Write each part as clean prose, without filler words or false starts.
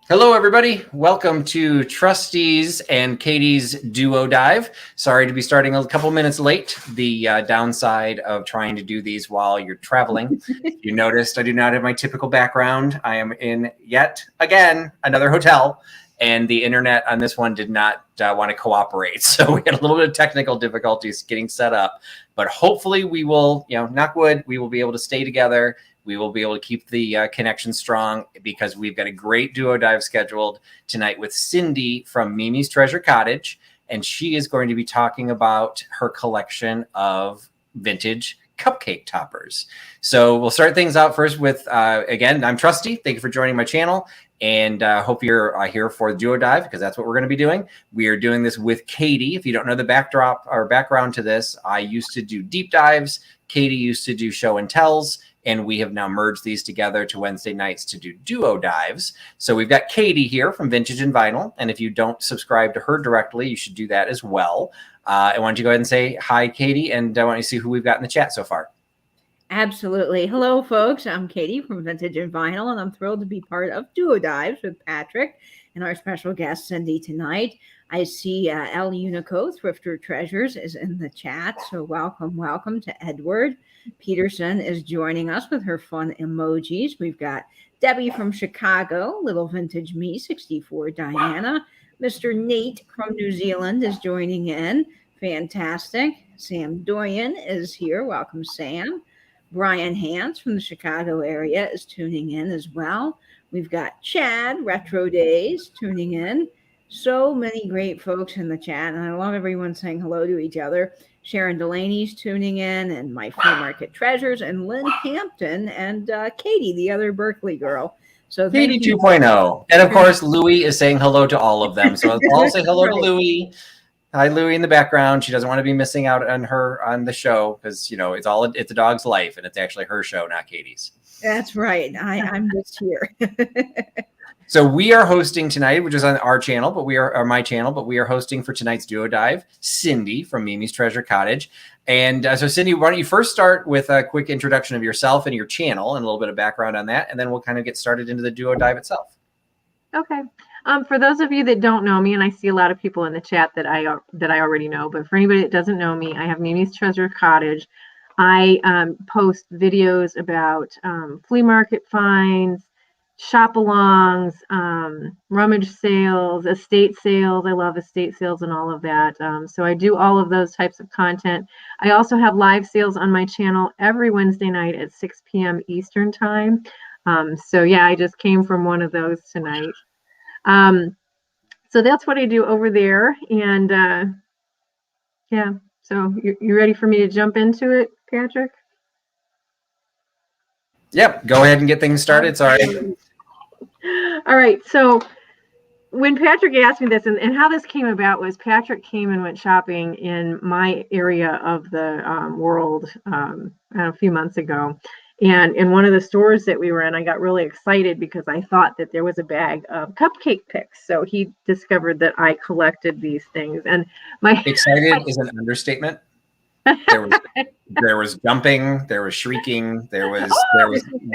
Hello, everybody. Welcome to Trusty's and Katie's DuoDive. Sorry to be starting a couple minutes late. The downside of trying to do these while you're traveling. You noticed I do not have my typical background. I am in yet again another hotel, and the internet on this one did not want to cooperate. So we had a little bit of technical difficulties getting set up, but hopefully we will, knock wood, we will be able to stay together. We will be able to keep the connection strong because we've got a great duo dive scheduled tonight with Cyndi from Mimi's Treasure Cottage. And she is going to be talking about her collection of vintage cupcake toppers. So we'll start things out first with, again, I'm Trusty. Thank you for joining my channel. And hope you're here for the duo dive because that's what we're going to be doing. We are doing this with Katie. If you don't know the backdrop or background to this, I used to do deep dives. Katie used to do show and tells. And we have now merged these together to Wednesday nights to do duo dives. So we've got Katie here from Vintage and Vinyl. And if you don't subscribe to her directly, you should do that as well. I want you to go ahead and say hi, Katie. And I want you to see who we've got in the chat so far. Absolutely. Hello, folks. I'm Katie from Vintage and Vinyl, and I'm thrilled to be part of Duo Dives with Patrick and our special guest, Cyndi, tonight. I see El Unico, Thrifter Treasures, is in the chat. So welcome to Edward. Peterson is joining us with her fun emojis. We've got Debbie from Chicago, Little Vintage Me, 64 Diana. Mr. Nate from New Zealand is joining in. Fantastic. Sam Doyen is here. Welcome, Sam. Brian Hans from the Chicago area is tuning in as well. We've got Chad, Retro Days, tuning in. So many great folks in the chat, and I love everyone saying hello to each other. Sharon Delaney's tuning in, and my Flea Market Treasures, and Lynn Hampton, and Katie, the other Berkeley girl. So Katie 2.0. And of course, Louie is saying hello to all of them. So I'll say hello to Louie. Hi, Louie in the background. She doesn't want to be missing out on the show because, it's a dog's life, and it's actually her show, not Katie's. That's right. I'm just here. So we are hosting tonight, which is on our channel, but my channel, but we are hosting for tonight's duo dive, Cyndi from Mimi's Treasure Cottage. And so Cyndi, why don't you first start with a quick introduction of yourself and your channel and a little bit of background on that, and then we'll kind of get started into the duo dive itself. Okay. For those of you that don't know me, and I see a lot of people in the chat that I already know, but for anybody that doesn't know me, I have Mimi's Treasure Cottage. I post videos about flea market finds, shop-alongs, rummage sales, estate sales. I love estate sales and all of that. So I do all of those types of content. I also have live sales on my channel every Wednesday night at 6 p.m. Eastern time. So yeah, I just came from one of those tonight. So that's what I do over there. And yeah, so you ready for me to jump into it, Patrick? Yep, go ahead and get things started. Sorry. All right, so when Patrick asked me this, and how this came about was Patrick came and went shopping in my area of the world a few months ago. And in one of the stores that we were in, I got really excited because I thought that there was a bag of cupcake picks. So he discovered that I collected these things. And my excited is an understatement. There was jumping, there was shrieking, there was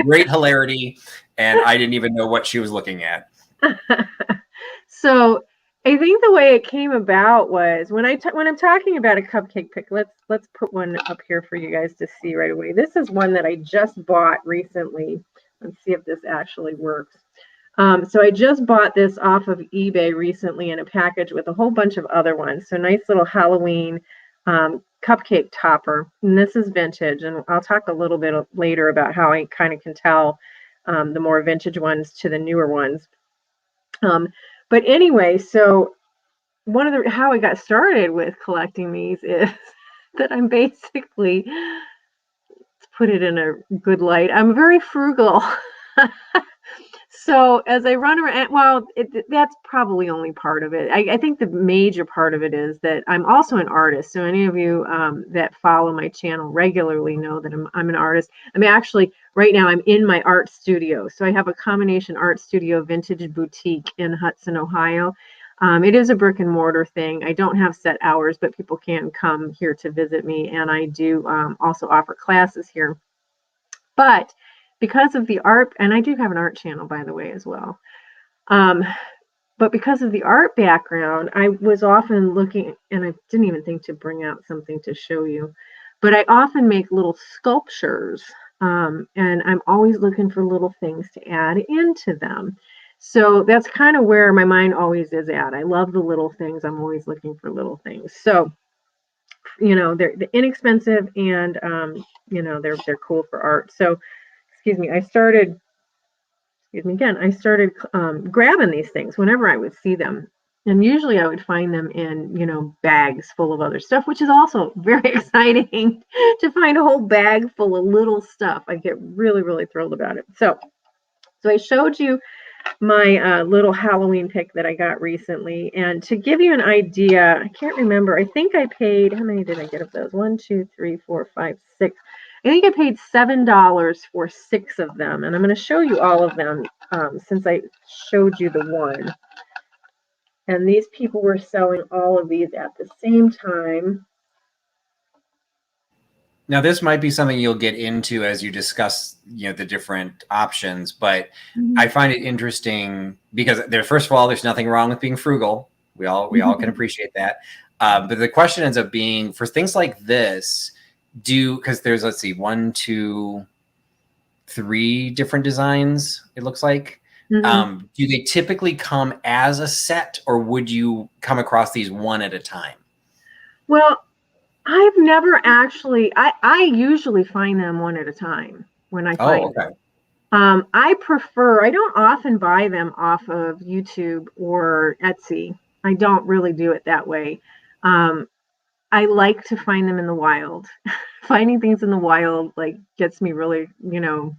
great hilarity, and I didn't even know what she was looking at. So I think the way it came about was when I'm talking about a cupcake pick, let's put one up here for you guys to see right away. This is one that I just bought recently. Let's see if this actually works. So I just bought this off of eBay recently in a package with a whole bunch of other ones. So nice little Halloween cupcake topper, and this is vintage, and I'll talk a little bit later about how I kind of can tell the more vintage ones to the newer ones. But anyway, so how I got started with collecting these is that I'm basically, let's put it in a good light, I'm very frugal. So as I run around, well, that's probably only part of it. I think the major part of it is that I'm also an artist. So any of you that follow my channel regularly know that I'm an artist. I'm actually, right now, I'm in my art studio. So I have a combination art studio vintage boutique in Hudson, Ohio. It is a brick and mortar thing. I don't have set hours, but people can come here to visit me. And I do also offer classes here. But because of the art, and I do have an art channel, by the way, as well. But because of the art background, I was often looking, and I didn't even think to bring out something to show you, but I often make little sculptures, and I'm always looking for little things to add into them. So that's kind of where my mind always is at. I love the little things. I'm always looking for little things. So, they're inexpensive, and they're cool for art. So, excuse me, I started grabbing these things whenever I would see them. And usually I would find them in, bags full of other stuff, which is also very exciting to find a whole bag full of little stuff. I get really, really thrilled about it. So I showed you my little Halloween pick that I got recently. And to give you an idea, I can't remember. I think I paid, how many did I get of those? 1, 2, 3, 4, 5, 6. I think I paid $7 for 6 of them. And I'm going to show you all of them since I showed you the one. And these people were selling all of these at the same time. Now, this might be something you'll get into as you discuss, the different options, but I find it interesting because first of all, there's nothing wrong with being frugal. We all can appreciate that. But the question ends up being for things like this, because there's, let's see, 1, 2, 3 different designs, it looks like. Do they typically come as a set, or would you come across these one at a time? Well, I've never actually, I usually find them one at a time when I find them. I don't often buy them off of YouTube or Etsy. I don't really do it that way. I like to find them in the wild. Finding things in the wild gets me really,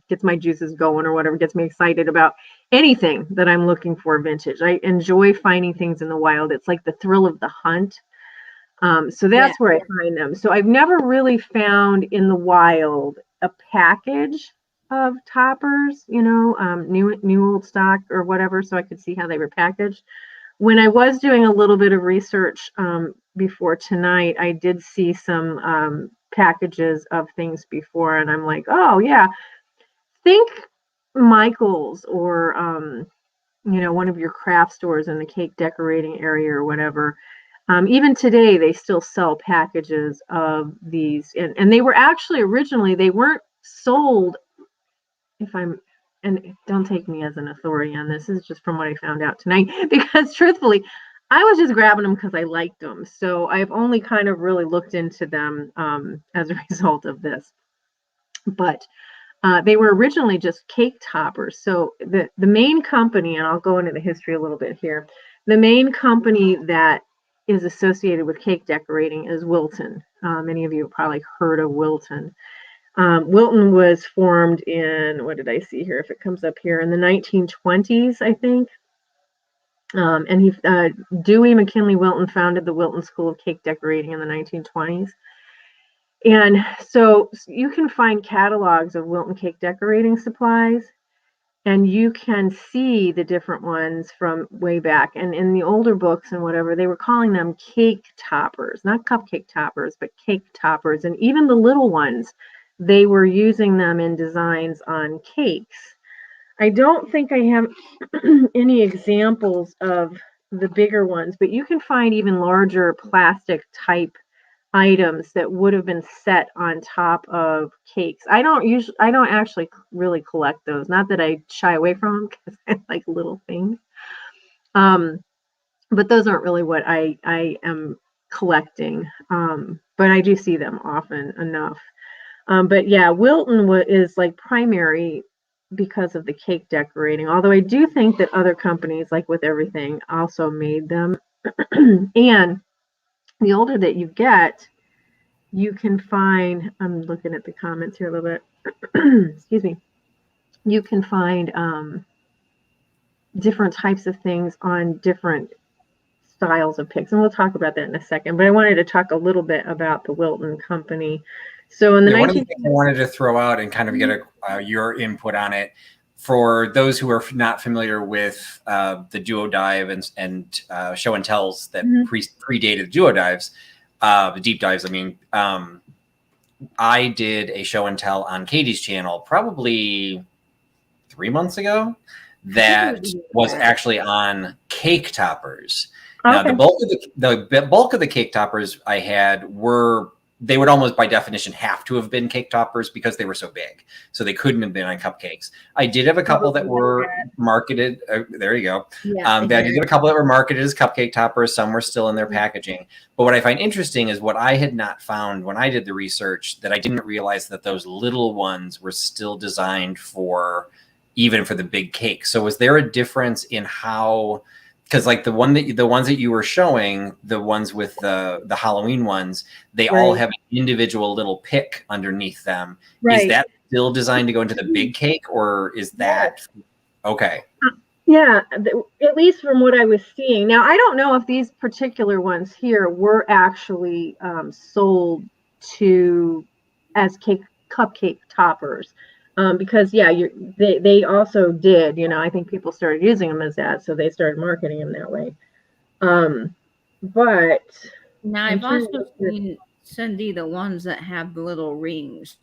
gets my juices going or whatever, gets me excited about anything that I'm looking for vintage. I enjoy finding things in the wild. It's like the thrill of the hunt. So that's where I find them. So I've never really found in the wild a package of toppers, new old stock or whatever, so I could see how they were packaged. When I was doing a little bit of research before tonight, I did see some packages of things before, and I'm like, oh yeah, think Michael's or one of your craft stores in the cake decorating area or whatever. Even today, they still sell packages of these, and they were actually originally, they weren't sold. And don't take me as an authority on this. This is just from what I found out tonight, because truthfully, I was just grabbing them because I liked them. So I've only kind of really looked into them as a result of this. But they were originally just cake toppers. So the main company, and I'll go into the history a little bit here, the main company that is associated with cake decorating is Wilton. Many of you have probably heard of Wilton. Wilton was formed in, what did I see here? If it comes up here, in the 1920s, I think. And Dewey McKinley Wilton founded the Wilton School of Cake Decorating in the 1920s. And so you can find catalogs of Wilton cake decorating supplies, and you can see the different ones from way back. And in the older books and whatever, they were calling them cake toppers, not cupcake toppers, but cake toppers. And even the little ones, they were using them in designs on cakes. I don't think I have any examples of the bigger ones, but you can find even larger plastic type items that would have been set on top of cakes. I don't actually really collect those. Not that I shy away from them, because I like little things. But those aren't really what I am collecting. But I do see them often enough. But yeah, Wilton is like primary because of the cake decorating. Although I do think that other companies, like with everything, also made them. And the older that you get, you can find, I'm looking at the comments here a little bit, excuse me, you can find different types of things on different styles of picks. And we'll talk about that in a second. But I wanted to talk a little bit about the Wilton company. So in the one of the things I wanted to throw out and kind of get your input on it, for those who are not familiar with the DuoDive and show and tells that predated DuoDives, the deep dives, I mean, I did a show and tell on Katie's channel probably 3 months ago that was actually on cake toppers. Now, Okay. the bulk of the cake toppers I had they would almost by definition have to have been cake toppers because they were so big. So they couldn't have been on cupcakes. I did have a couple that were marketed. There you go. Yeah, I did have a couple that were marketed as cupcake toppers. Some were still in their packaging. But what I find interesting is what I had not found when I did the research, that I didn't realize that those little ones were still designed even for the big cake. So was there a difference in how, because like the ones that you were showing, the ones with the Halloween ones, they all have an individual little pick underneath them. Is that still designed to go into the big cake, or is that okay? Yeah, at least from what I was seeing. Now, I don't know if these particular ones here were actually sold as cupcake toppers. Because they also did, I think people started using them as that, so they started marketing them that way. But now I've also seen, Cyndi, the ones that have the little rings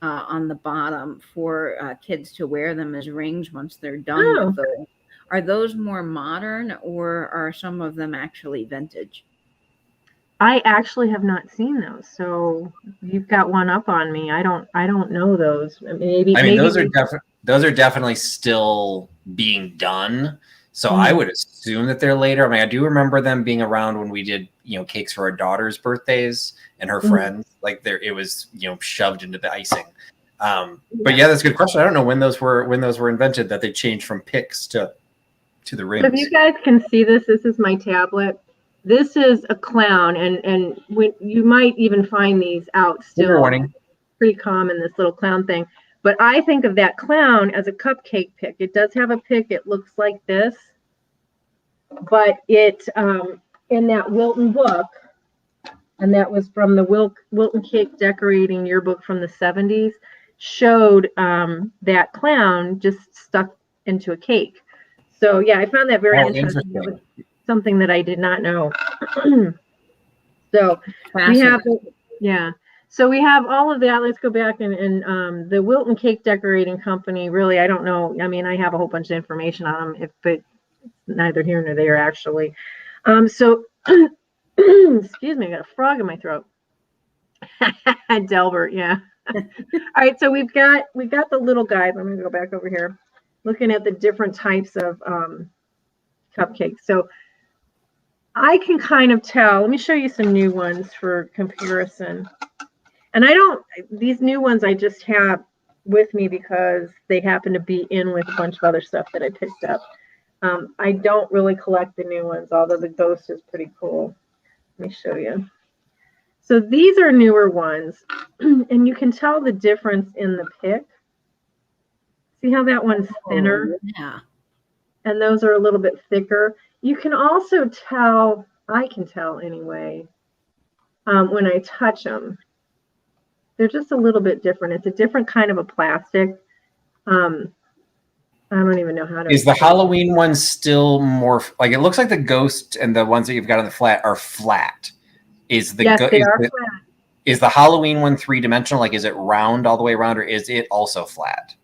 on the bottom for kids to wear them as rings once they're done with those. Are those more modern, or are some of them actually vintage? I actually have not seen those, so you've got one up on me. I don't know those. Maybe those are definitely still being done. So I would assume that they're later. I mean, I do remember them being around when we did, cakes for our daughter's birthdays and her friends. Like it was, shoved into the icing. But yeah, that's a good question. I don't know when those were invented, that they changed from picks to the rings. So if you guys can see this is my tablet. This is a clown, and you might even find these out still. Pretty common, this little clown thing. But I think of that clown as a cupcake pick. It does have a pick. It looks like this. But it, in that Wilton book, and that was from the Wilton Cake Decorating Yearbook from the 70s, showed that clown just stuck into a cake. So, yeah, I found that very interesting. That was something that I did not know. So we have, so we have all of that. Let's go back and the Wilton Cake Decorating Company, really, I don't know. I mean, I have a whole bunch of information on them, but neither here nor there, actually. So, excuse me, I got a frog in my throat. Delbert, yeah. All right, so we've got the little guys. I'm going to go back over here, looking at the different types of cupcakes. So I can kind of tell. Let me show you some new ones for comparison. And these new ones I just have with me because they happen to be in with a bunch of other stuff that I picked up. I don't really collect the new ones, although the ghost is pretty cool. Let me show you. So these are newer ones, and you can tell the difference in the pick. See how that one's thinner? Yeah. And those are a little bit thicker. You can also tell, I can tell anyway, when I touch them. They're just a little bit different. It's a different kind of a plastic. I don't even know how to. Is the Halloween one still more like, it looks like the ghost and the ones that you've got on the flat are flat? Yes, they are flat. Is the Halloween one three-dimensional? Like, is it round all the way around, or is it also flat?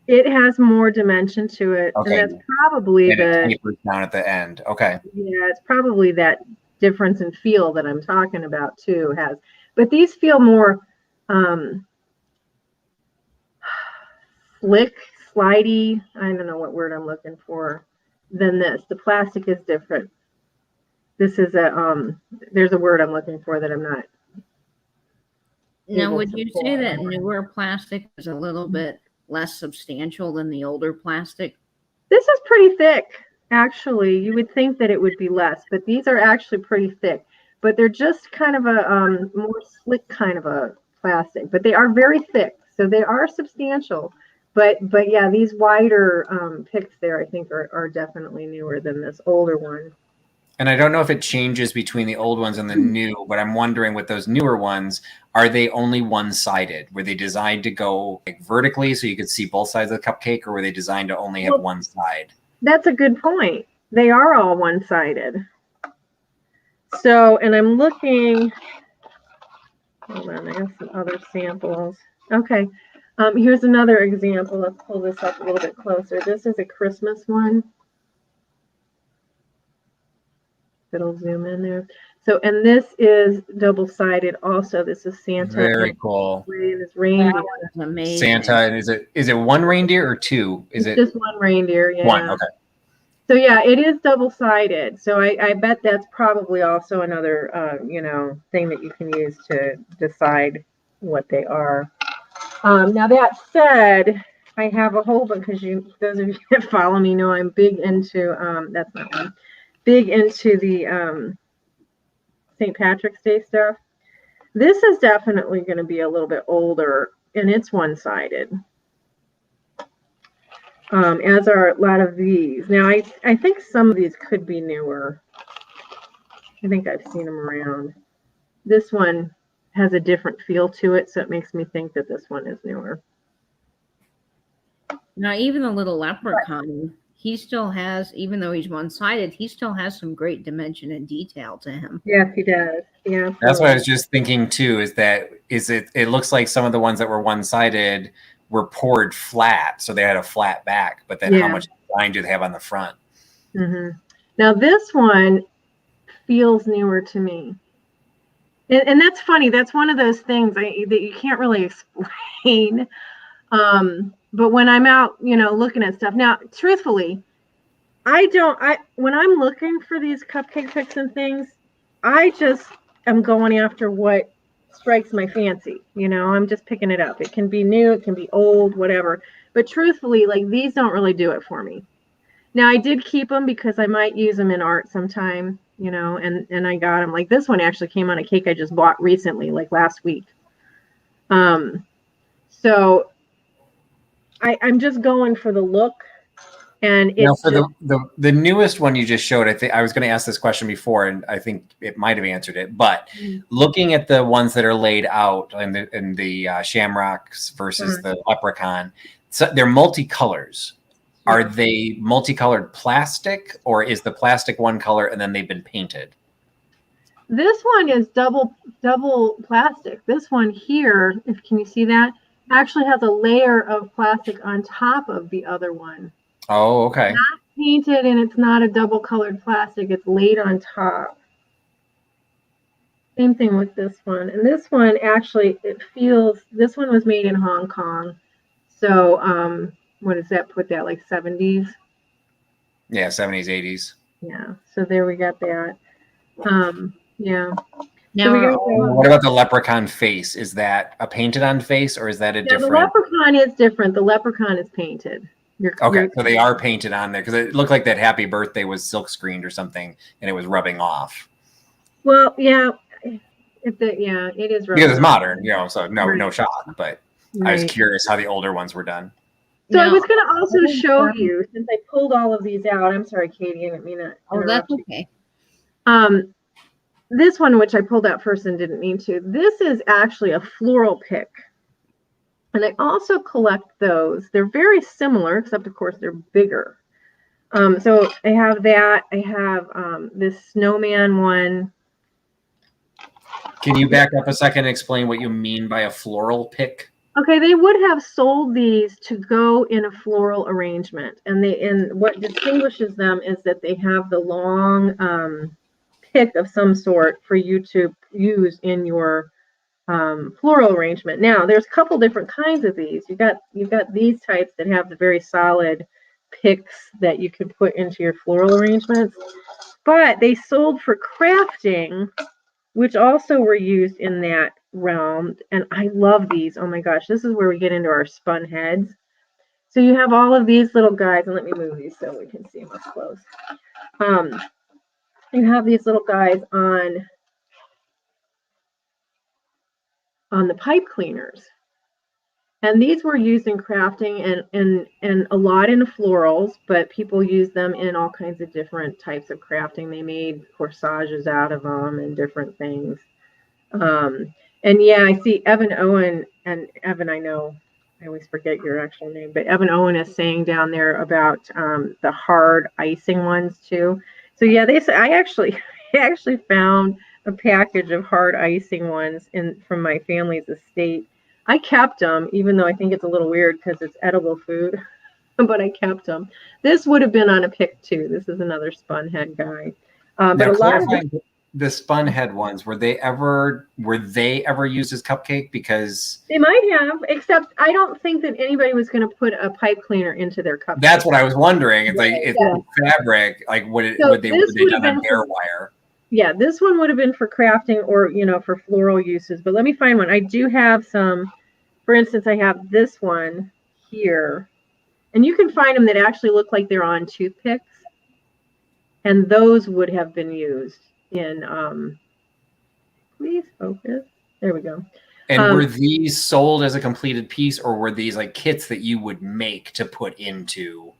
It has more dimension to it, okay. And that's probably and it tapers down at the end. Okay. Yeah, it's probably that difference in feel that I'm talking about too. But these feel more slick, slidey. I don't know what word I'm looking for. Than this. The plastic is different. This is there's a word I'm looking for that I'm not. Now, would you say that newer plastic is a little bit less substantial than the older plastic? This is pretty thick, actually. You would think that it would be less, but these are actually pretty thick. But they're just kind of a more slick kind of a plastic. But they are very thick, so they are substantial. But yeah, these wider picks there, I think, are definitely newer than this older one. And I don't know if it changes between the old ones and the new, but I'm wondering with those newer ones, are they only one-sided? Were they designed to go like vertically so you could see both sides of the cupcake, or were they designed to only have one side? That's a good point. They are all one-sided. So, and I'm looking, hold on, I have some other samples. Okay. Here's another example. Let's pull this up a little bit closer. This is a Christmas one. It'll zoom in there. So, and this is double-sided also. This is Santa. Very cool. And his reindeer. That was amazing. Santa, and is it one reindeer or two? Is it's it just one reindeer? Yeah. one? Okay. So yeah, it is double-sided. So I bet that's probably also another thing that you can use to decide what they are. Now that said, I have a whole bunch, because those of you that follow me know I'm big into that's not one. Big into the St. Patrick's Day stuff. This is definitely going to be a little bit older, and it's one-sided. As are a lot of these. Now, I think some of these could be newer. I think I've seen them around. This one has a different feel to it, so it makes me think that this one is newer. Now, even the little leprechaun, he still has, even though he's one-sided, he still has some great dimension and detail to him. Yes, he does. Yeah. That's what I was just thinking too, it looks like some of the ones that were one-sided were poured flat, so they had a flat back, but then how much line do they have on the front? Mm-hmm. Now this one feels newer to me. And that's funny. That's one of those things that you can't really explain. But when I'm out, looking at stuff now, truthfully, when I'm looking for these cupcake picks and things, I just am going after what strikes my fancy. I'm just picking it up. It can be new, it can be old, whatever. But truthfully, like, these don't really do it for me. Now, I did keep them because I might use them in art sometime, and I got them. Like, this one actually came on a cake I just bought recently, like last week. So I'm just going for the look. And it's for the newest one you just showed, I think I was going to ask this question before, and I think it might have answered it. But looking at the ones that are laid out in the shamrocks versus the leprechaun, so they're multicolors. Are they multicolored plastic, or is the plastic one color and then they've been painted? This one is double plastic. This one here, can you see that, actually has a layer of plastic on top of the other one. Oh, okay. It's not painted, and it's not a double colored plastic. It's laid on top. Same thing with this one. And this one actually, this one was made in Hong Kong. So what does that put that, like 70s? Yeah, 70s, 80s. Yeah. So there we got that. Yeah. Now, what about the leprechaun face? Is that a painted on face, or is that a different? The leprechaun is different. The leprechaun is painted. Okay, so they are painted on there, because it looked like that happy birthday was silk screened or something, and it was rubbing off. Well, yeah, it is rubbing because it's off. modern, so no shock. But I was curious how the older ones were done. So I was going to also show you, since I pulled all of these out. I'm sorry, Katie, I didn't mean to interrupt you. Okay. This one, which I pulled out first and didn't mean to. This is actually a floral pick. And I also collect those. They're very similar, except of course they're bigger. So I have that. I have this snowman one. Can you back up a second and explain what you mean by a floral pick? Okay, they would have sold these to go in a floral arrangement, and what distinguishes them is that they have the long pick of some sort for you to use in your floral arrangement. Now, there's a couple different kinds of these. You've got these types that have the very solid picks that you can put into your floral arrangements, but they sold for crafting, which also were used in that realm. And I love these. Oh my gosh, this is where we get into our spun heads. So you have all of these little guys, and let me move these so we can see them up close. You have these little guys on the pipe cleaners, and these were used in crafting and a lot in florals, but people use them in all kinds of different types of crafting. They made corsages out of them and different things. And yeah, I see Evan Owen, and Evan, I know I always forget your actual name, but Evan Owen is saying down there about the hard icing ones too. So yeah, I actually found a package of hard icing ones from my family's estate. I kept them, even though I think it's a little weird because it's edible food, but I kept them. This would have been on a pick too. This is another spun head guy. But Now, a lot of the spun head ones, were they ever used as Cupcake? Because they might have, except I don't think that anybody was going to put a pipe cleaner into their Cupcake. That's what I was wondering. It's like it's fabric. Like would they done on bare wire? Yeah, this one would have been for crafting or for floral uses. But let me find one. I do have some. For instance, I have this one here, and you can find them that actually look like they're on toothpicks, and those would have been used in. Please focus. There we go. And were these sold as a completed piece, or were these like kits that you would make to put into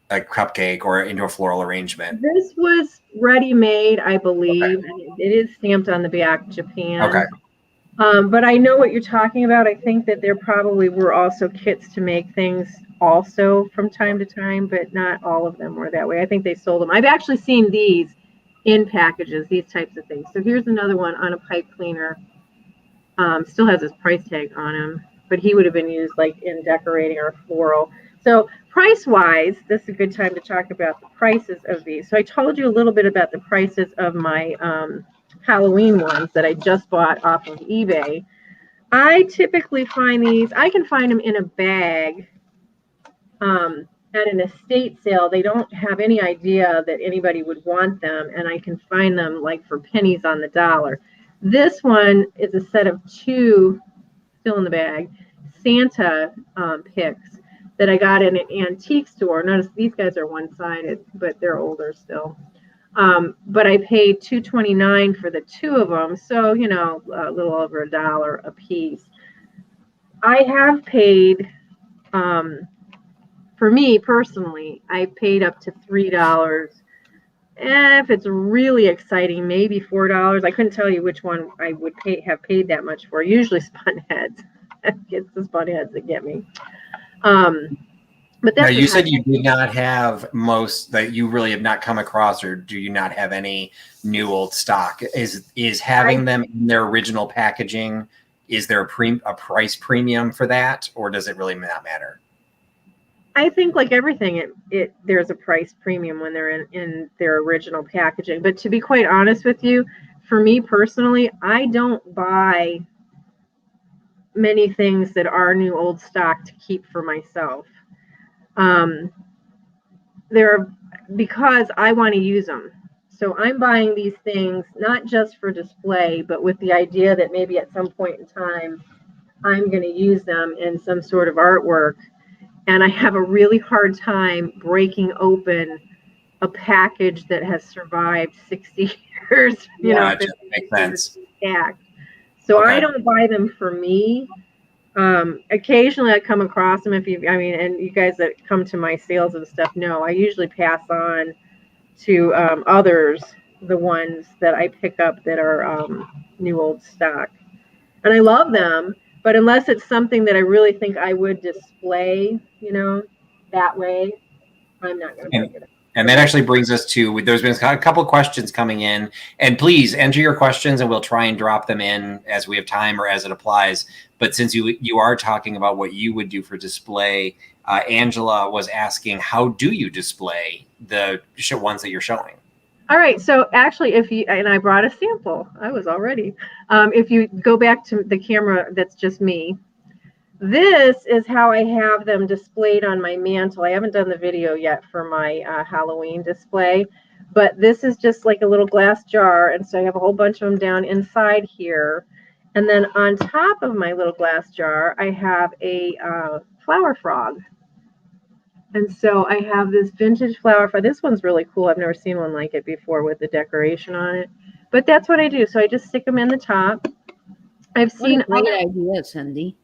a cupcake or into a floral arrangement? This was ready-made, I believe. Okay. It is stamped on the back, Japan. Okay. But I know what you're talking about. I think that there probably were also kits to make things also from time to time, but not all of them were that way. I think they sold them. I've actually seen these in packages, these types of things. So here's another one on a pipe cleaner. Still has his price tag on him, but he would have been used like in decorating or floral. So price-wise, this is a good time to talk about the prices of these. So I told you a little bit about the prices of my Halloween ones that I just bought off of eBay. I typically find these, I can find them in a bag at an estate sale. They don't have any idea that anybody would want them, and I can find them like for pennies on the dollar. This one is a set of 2, still in the bag, Santa picks that I got in an antique store. Notice these guys are one-sided, but they're older still. But I paid $2.29 for the 2 of them, so a little over $1 a piece. I have paid, for me personally, I paid up to $3. If it's really exciting, maybe $4. I couldn't tell you which one I would have paid that much for. Usually spun heads. It's the spun heads that get me. But that's now, you said you did not have most that you really have not come across, or do you not have any new old stock? Is having them in their original packaging, is there a price premium for that, or does it really not matter? I think like everything, there's a price premium when they're in their original packaging. But to be quite honest with you, for me personally, I don't buy many things that are new old stock to keep for myself. Because I want to use them. So I'm buying these things not just for display, but with the idea that maybe at some point in time, I'm going to use them in some sort of artwork. And I have a really hard time breaking open a package that has survived 60 years. It makes sense. Stacked. So okay. I don't buy them for me. Occasionally I come across them and you guys that come to my sales and stuff know, I usually pass on to others the ones that I pick up that are new old stock. And I love them. But unless it's something that I really think I would display, that way, I'm not going to pick it up. And that actually brings us to, there's been a couple of questions coming in. And please enter your questions and we'll try and drop them in as we have time or as it applies. But since you are talking about what you would do for display, Angela was asking, how do you display the ones that you're showing? All right, so actually, and I brought a sample. I was all ready. If you go back to the camera, that's just me. This is how I have them displayed on my mantle. I haven't done the video yet for my Halloween display, but this is just like a little glass jar, and so I have a whole bunch of them down inside here. And then on top of my little glass jar, I have a flower frog. And so I have this vintage flower frog. This one's really cool. I've never seen one like it before with the decoration on it. But that's what I do. So I just stick them in the top. I've seen what a great idea, Cyndi.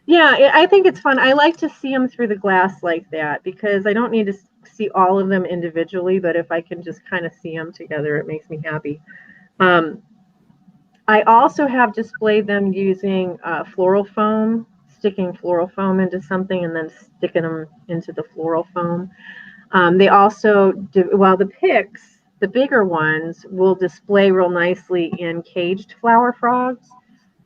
Yeah, I think it's fun. I like to see them through the glass like that because I don't need to see all of them individually, but if I can just kind of see them together, it makes me happy. I also have displayed them using floral foam, sticking floral foam into something and then sticking them into the floral foam. They also do, the picks, the bigger ones, will display real nicely in caged flower frogs.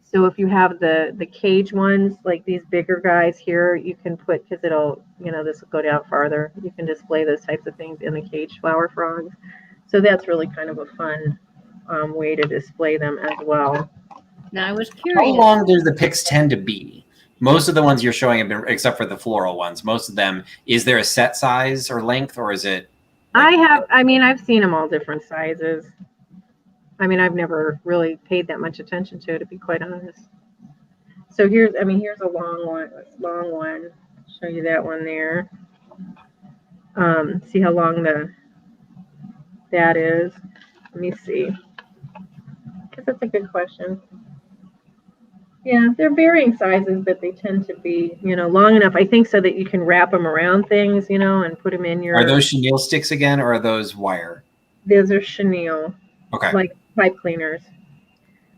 So if you have the cage ones, like these bigger guys here, you can put, because it'll, this will go down farther. You can display those types of things in the cage flower frogs. So that's really kind of a fun way to display them as well. Now I was How curious. long do the picks tend to be? Most of the ones you're showing have been, except for the floral ones, most of them, is there a set size or length, or is it? I've seen them all different sizes. I've never really paid that much attention to it, to be quite honest. So here's a long one. Show you that one there. See how long that is? Let me see. Because that's a good question. Yeah, they're varying sizes, but they tend to be, long enough, I think, so that you can wrap them around things, and put them in your... Are those chenille sticks again, or are those wire? Those are chenille. Okay. Like pipe cleaners.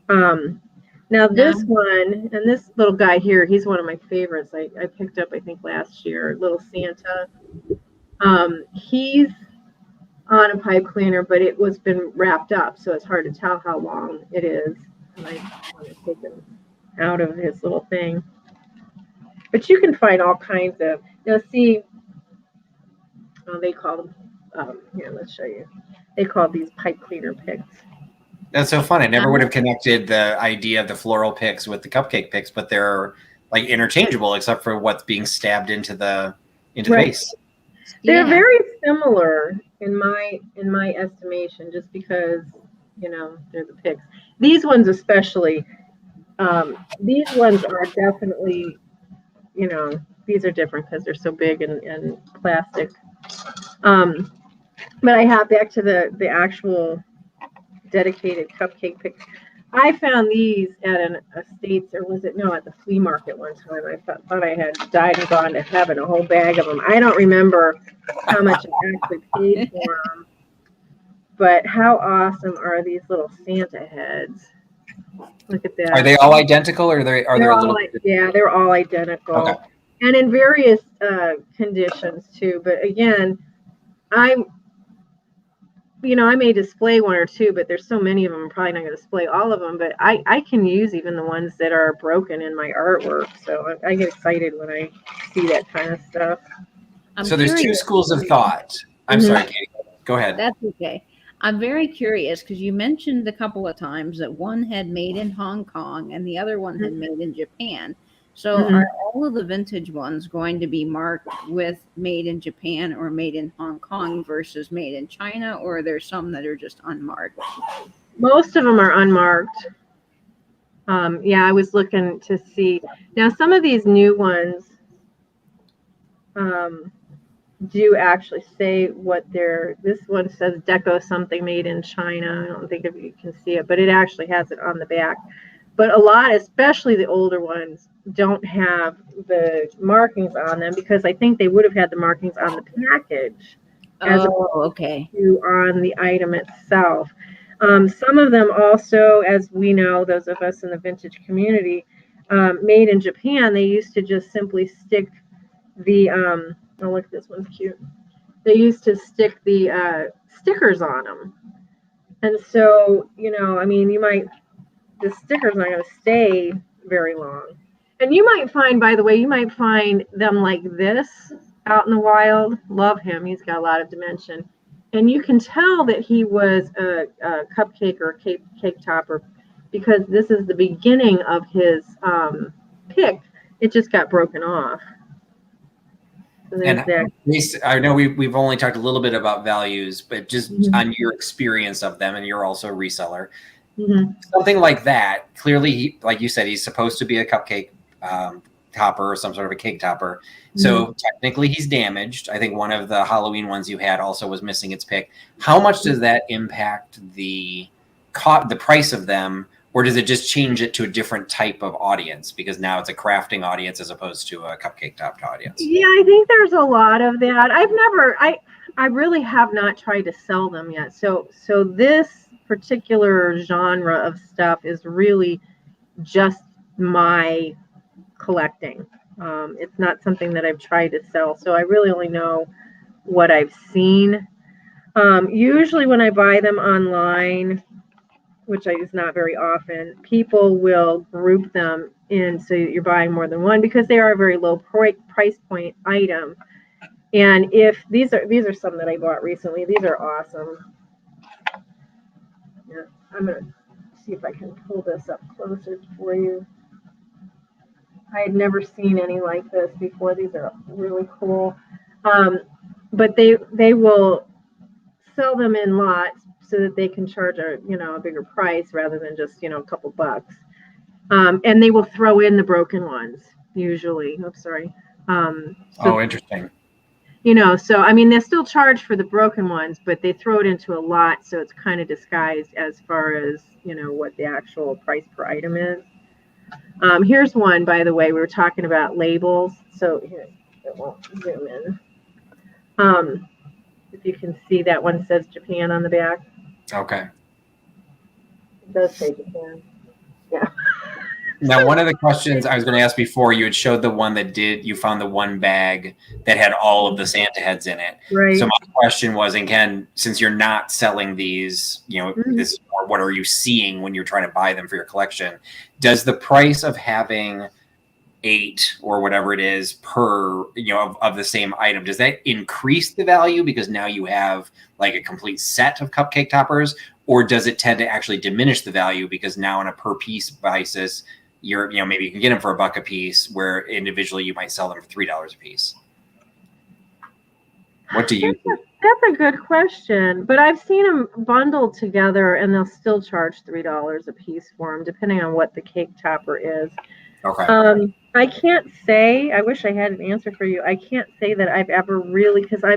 Now this one, and this little guy here, he's one of my favorites. I picked up, I think, last year, Little Santa. He's on a pipe cleaner, but it was been wrapped up, so it's hard to tell how long it is. And I want to take him out of his little thing. But you can find all kinds of, see, they call them, here, let's show you. They call these pipe cleaner picks. That's so fun. I never would have connected the idea of the floral picks with the cupcake picks, but they're like interchangeable except for what's being stabbed into the base. They're very similar in my estimation, just because they're the picks. These ones especially, these ones are definitely, these are different because they're so big and plastic. But I have back to the actual dedicated cupcake picks. I found these at an Estates, or was it at the flea market one time. I thought I had died and gone to heaven, a whole bag of them. I don't remember how much I actually paid for them, but how awesome are these little Santa heads? Look at that. Are they all identical, or are there a little? Yeah, they're all identical, okay. And in various conditions too. But again, I may display one or two, but there's so many of them, I'm probably not going to display all of them. But I can use even the ones that are broken in my artwork. So I get excited when I see that kind of stuff. So there's two schools of thought. I'm sorry, Katie. Go ahead. That's okay. I'm very curious because you mentioned a couple of times that one had made in Hong Kong and the other one had made in Japan. So are all of the vintage ones going to be marked with made in Japan or made in Hong Kong versus made in China, or are there some that are just unmarked? Most of them are unmarked. I was looking to see. Now, some of these new ones do actually say what they're... This one says Deco something made in China. I don't think if you can see it, but it actually has it on the back. But a lot, especially the older ones, don't have the markings on them because I think they would have had the markings on the package as opposed to on the item itself. Some of them also, as we know, those of us in the vintage community, made in Japan, they used to just simply stick the, oh, look, this one's cute. They used to stick the stickers on them. And so, the sticker's not going to stay very long. And you might find, by the way, them like this out in the wild. Love him. He's got a lot of dimension. And you can tell that he was a cupcake or cake topper because this is the beginning of his pick. It just got broken off. So and I know we've only talked a little bit about values, but just on your experience of them, and you're also a reseller. Something like that, clearly, like you said, he's supposed to be a cupcake topper or some sort of a cake topper. So technically he's damaged. I think one of the Halloween ones you had also was missing its pick. How much does that impact the price of them, or does it just change it to a different type of audience because now it's a crafting audience as opposed to a cupcake topped audience? Yeah, I think there's a lot of that. I really have not tried to sell them yet. So this particular genre of stuff is really just my collecting. It's not something that I've tried to sell, so I really only know what I've seen. Usually when I buy them online, which I use not very often, people will group them in so you're buying more than one because they are a very low price point item. And if these are some that I bought recently. These are awesome. Yeah, I'm gonna see if I can pull this up closer for you. I had never seen any like this before. These are really cool. But they will sell them in lots so that they can charge a bigger price rather than just a couple bucks. And they will throw in the broken ones usually. Oops, sorry. Interesting. So I mean they still charge for the broken ones, but they throw it into a lot, so it's kind of disguised as far as what the actual price per item is. Here's one, by the way. We were talking about labels, so here it won't zoom in. If you can see, that one says Japan on the back. Okay. It does say Japan. Yeah. Now, one of the questions I was going to ask before, you had showed the one you found the one bag that had all of the Santa heads in it. Right. So my question was, and Ken, since you're not selling these, this is more what are you seeing when you're trying to buy them for your collection? Does the price of having 8 or whatever it is per, of the same item, does that increase the value because now you have like a complete set of cupcake toppers, or does it tend to actually diminish the value because now on a per piece basis, maybe you can get them for $1 a piece, where individually you might sell them for $3 a piece? What do you think? That's a good question, but I've seen them bundled together and they'll still charge $3 a piece for them, depending on what the cake topper is. Okay. I can't say, I wish I had an answer for you. I can't say that I've ever really, because I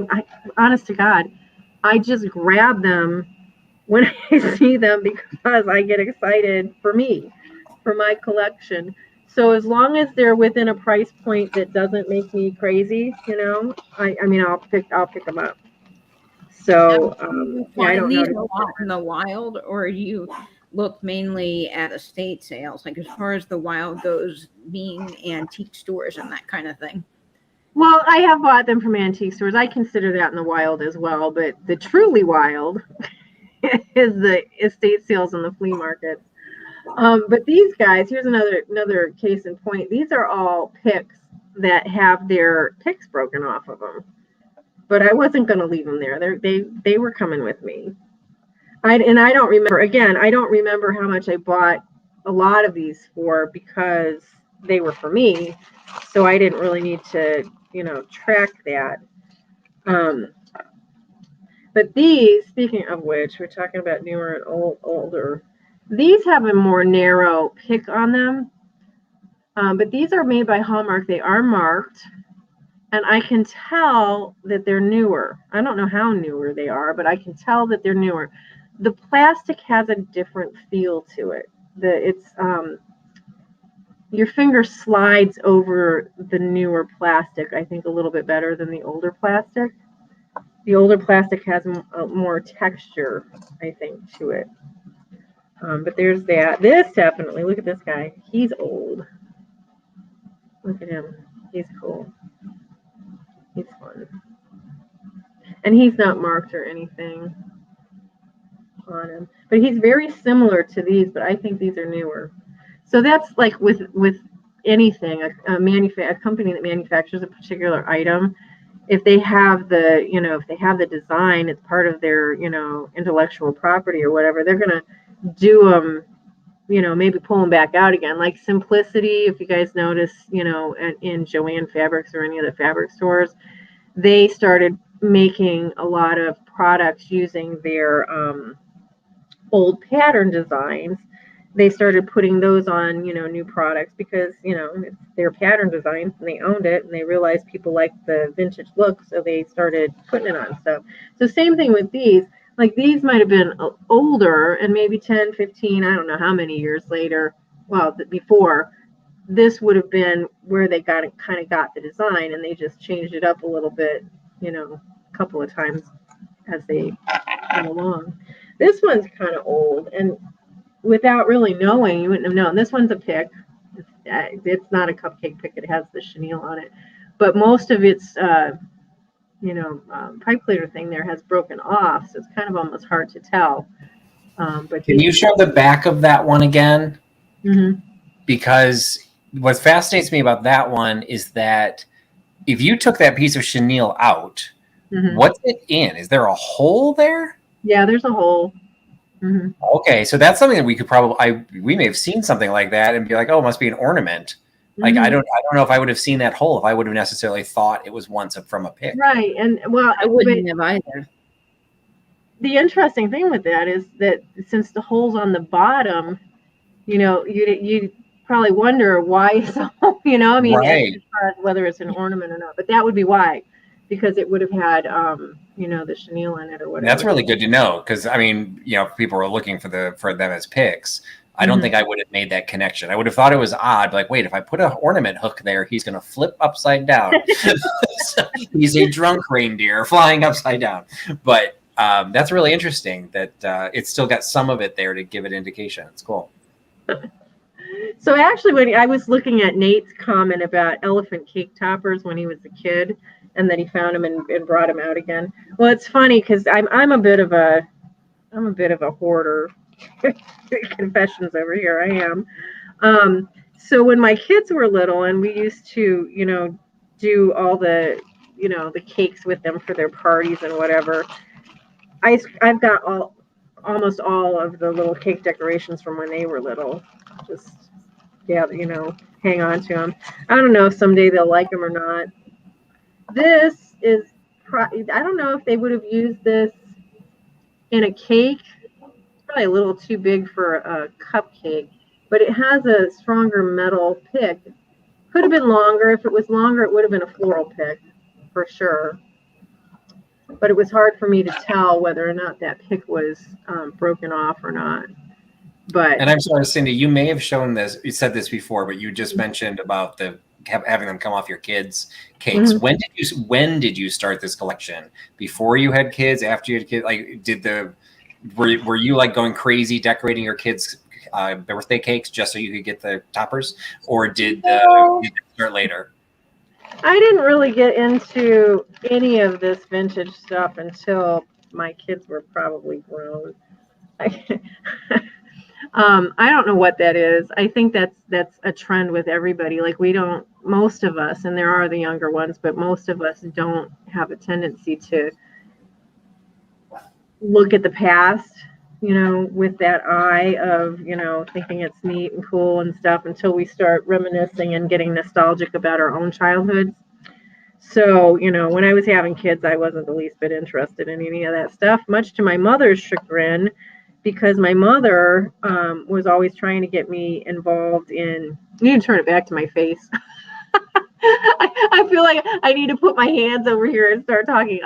honest to God, I just grab them when I see them because I get excited for my collection. So as long as they're within a price point that doesn't make me crazy, I mean, I'll pick them up. So I don't know. These a lot in the wild, or you look mainly at estate sales, like as far as the wild goes, being antique stores and that kind of thing? Well, I have bought them from antique stores. I consider that in the wild as well, but the truly wild is the estate sales and the flea markets. But these guys, here's another case in point. These are all picks that have their picks broken off of them. But I wasn't going to leave them there. They were coming with me. I don't remember how much I bought a lot of these for because they were for me. So I didn't really need to, track that. But these, speaking of which, we're talking about newer and older. These have a more narrow pick on them. But these are made by Hallmark. They are marked. And I can tell that they're newer. I don't know how newer they are, but I can tell that they're newer. The plastic has a different feel to it. Your finger slides over the newer plastic, I think, a little bit better than the older plastic. The older plastic has more texture, I think, to it. But there's that. This definitely, look at this guy. He's old. Look at him. He's cool. He's fun. And he's not marked or anything on him. But he's very similar to these, but I think these are newer. So that's like with anything, a company that manufactures a particular item, if they have the design, it's part of their, intellectual property or whatever, they're going to do them, maybe pull them back out again. Like Simplicity, if you guys notice, in Joann Fabrics or any of the fabric stores, they started making a lot of products using their old pattern designs. They started putting those on, new products because, it's their pattern designs and they owned it and they realized people liked the vintage look. So they started putting it on stuff. So same thing with these. Like these might have been older and maybe 10, 15, I don't know how many years later. Well, before this would have been where they kind of got the design and they just changed it up a little bit, a couple of times as they went along. This one's kind of old and without really knowing, you wouldn't have known. This one's a pick. It's not a cupcake pick. It has the chenille on it. But most of its, pipe cleaner thing there has broken off. So it's kind of almost hard to tell. But Can you show the back of that one again? Mm-hmm. Because what fascinates me about that one is that if you took that piece of chenille out, Mm-hmm. what's it in? Is there a hole there? Yeah, there's a hole. Mm-hmm. Okay, so that's something that we could probably we may have seen something like that and be like, oh, it must be an ornament. Like I don't know if I would have seen that hole if I would have necessarily thought it was once from a pick. Right, and well, I wouldn't have either. The interesting thing with that is that since the hole's on the bottom, you probably wonder why it's I mean, Right. as far as whether it's an ornament or not, but that would be why, because it would have had the chenille in it or whatever. That's really good to know, because I mean, people were looking for them as picks. I don't think I would have made that connection. I would have thought it was odd, like, wait, if I put an ornament hook there, he's going to flip upside down. He's a drunk reindeer flying upside down. But that's really interesting that it's still got some of it there to give it indication. It's cool. So actually, when I was looking at Nate's comment about elephant cake toppers when he was a kid, and that he found them and brought them out again. Well, it's funny because I'm a bit of a hoarder. Confessions over here. I am. So when my kids were little, and we used to, do all the, the cakes with them for their parties and whatever. I've got almost all of the little cake decorations from when they were little. Just hang on to them. I don't know if someday they'll like them or not. This is, I don't know if they would have used this in a cake. It's probably a little too big for a cupcake, but it has a stronger metal pick. Could have been longer. If it was longer, it would have been a floral pick for sure. But it was hard for me to tell whether or not that pick was broken off or not. And I'm sorry, Cyndi, you may have shown this. You said this before, but you just mentioned about having them come off your kids' cakes. Mm-hmm. When did you start this collection? Before you had kids? After you had kids? Like, were you like going crazy decorating your kids' birthday cakes just so you could get the toppers, or did you start later? I didn't really get into any of this vintage stuff until my kids were probably grown. I don't know what that is. I think that's a trend with everybody. Like most of us, and there are the younger ones, but most of us don't have a tendency to look at the past, with that eye of, thinking it's neat and cool and stuff until we start reminiscing and getting nostalgic about our own childhoods. So, when I was having kids, I wasn't the least bit interested in any of that stuff, much to my mother's chagrin, because my mother was always trying to get me involved in, you need to turn it back to my face. I feel like I need to put my hands over here and start talking.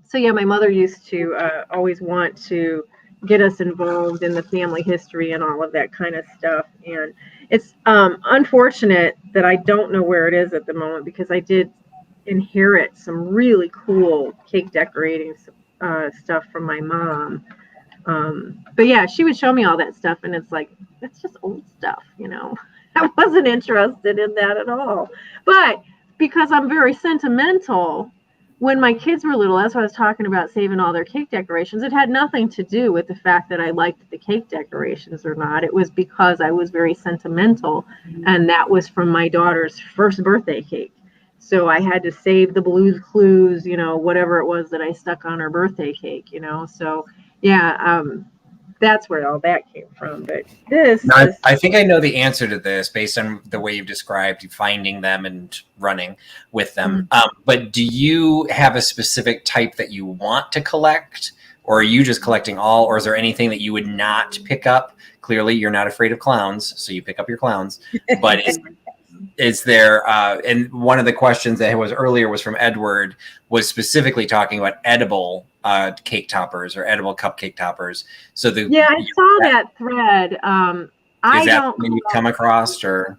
So yeah, my mother used to always want to get us involved in the family history and all of that kind of stuff. And it's unfortunate that I don't know where it is at the moment, because I did inherit some really cool cake decorating stuff from my mom. But yeah, she would show me all that stuff, and it's like, that's just old stuff, I wasn't interested in that at all. But because I'm very sentimental, when my kids were little, that's what I was talking about, saving all their cake decorations. It had nothing to do with the fact that I liked the cake decorations or not. It was because I was very sentimental, and that was from my daughter's first birthday cake. So I had to save the Blue's Clues, whatever it was that I stuck on her birthday cake, So yeah, that's where all that came from. But I think I know the answer to this based on the way you've described finding them and running with them. But do you have a specific type that you want to collect, or are you just collecting all, or is there anything that you would not pick up? Clearly, you're not afraid of clowns, so you pick up your clowns. But is there, and one of the questions that was earlier was from Edward, was specifically talking about edible cake toppers or edible cupcake toppers. So I saw that thread. Is that something you come across, or?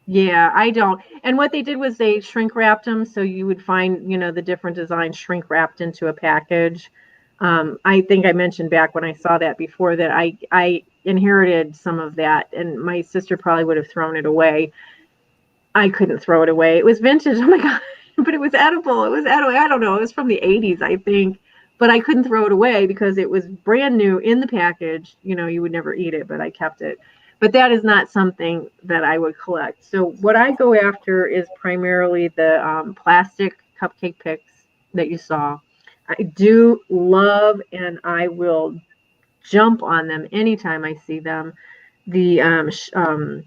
Yeah, I don't. And what they did was they shrink wrapped them, so you would find, the different designs shrink wrapped into a package. I think I mentioned back when I saw that before that I inherited some of that, and my sister probably would have thrown it away. I couldn't throw it away. It was vintage. Oh my God. But it was edible. I don't know. It was from the 80s, I think. but I couldn't throw it away because it was brand new in the package. You know, you would never eat it, but I kept it. But that is not something that I would collect. So what I go after is primarily the plastic cupcake picks that you saw. I do love, and I will jump on them anytime I see them. The the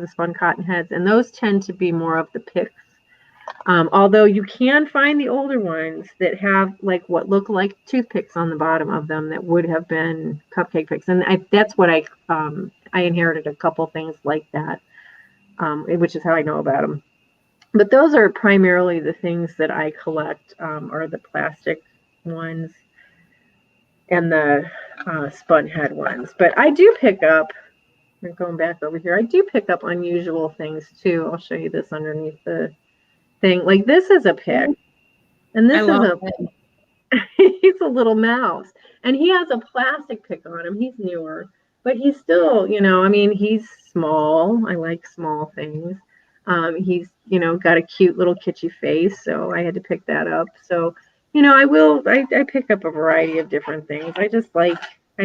spun cotton heads, and those tend to be more of the picks. Although you can find the older ones that have like what look like toothpicks on the bottom of them that would have been cupcake picks, and that's what I inherited a couple things like that, which is how I know about them. But those are primarily the things that I collect, are the plastic ones and the spun head ones. But I do pick up. We're going back over here. I do pick up unusual things too. I'll show you this underneath the thing. Like this is a pick, and this he's a little mouse, and he has a plastic pick on him. He's newer, but he's still, you know, I mean, he's small. I like small things. He's, you know, got a cute little kitschy face, so I had to pick that up. So, you know, I pick up a variety of different things. I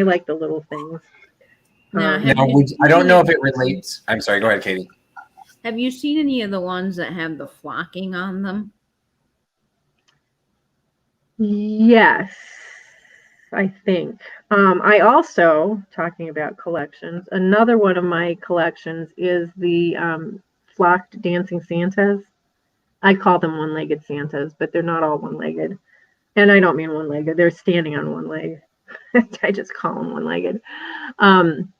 like the little things. I don't know if it relates. I'm sorry. Go ahead, Katie. Have you seen any of the ones that have the flocking on them? Yes, I think. I also, talking about collections, another one of my collections is the flocked dancing Santas. I call them one-legged Santas, but they're not all one-legged. And I don't mean one-legged. They're standing on one leg. I just call them one-legged.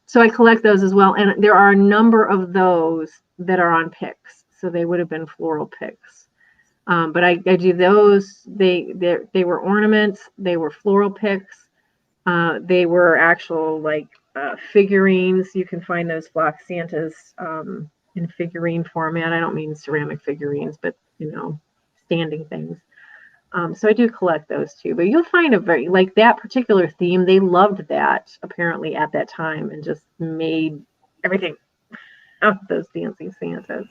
So I collect those as well. And there are a number of those that are on picks. So they would have been floral picks. But I do those. They were ornaments. They were floral picks. They were actual like figurines. You can find those flock Santas in figurine format. I don't mean ceramic figurines, but you know, standing things. So I do collect those too. But you'll find a very like that particular theme. They loved that apparently at that time and just made everything out of those dancing Santas.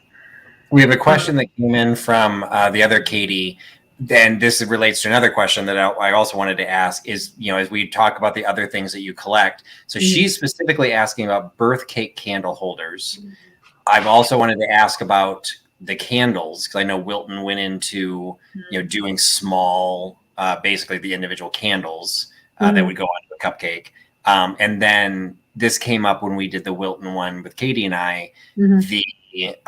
We have a question that came in from the other Katie. Then this relates to another question that I also wanted to ask is, you know, as we talk about the other things that you collect. So she's specifically asking about birth cake candle holders. I've also wanted to ask about the candles because I know Wilton went into, you know, doing small, basically the individual candles that would go onto a cupcake. And then this came up when we did the Wilton one with Katie and I. I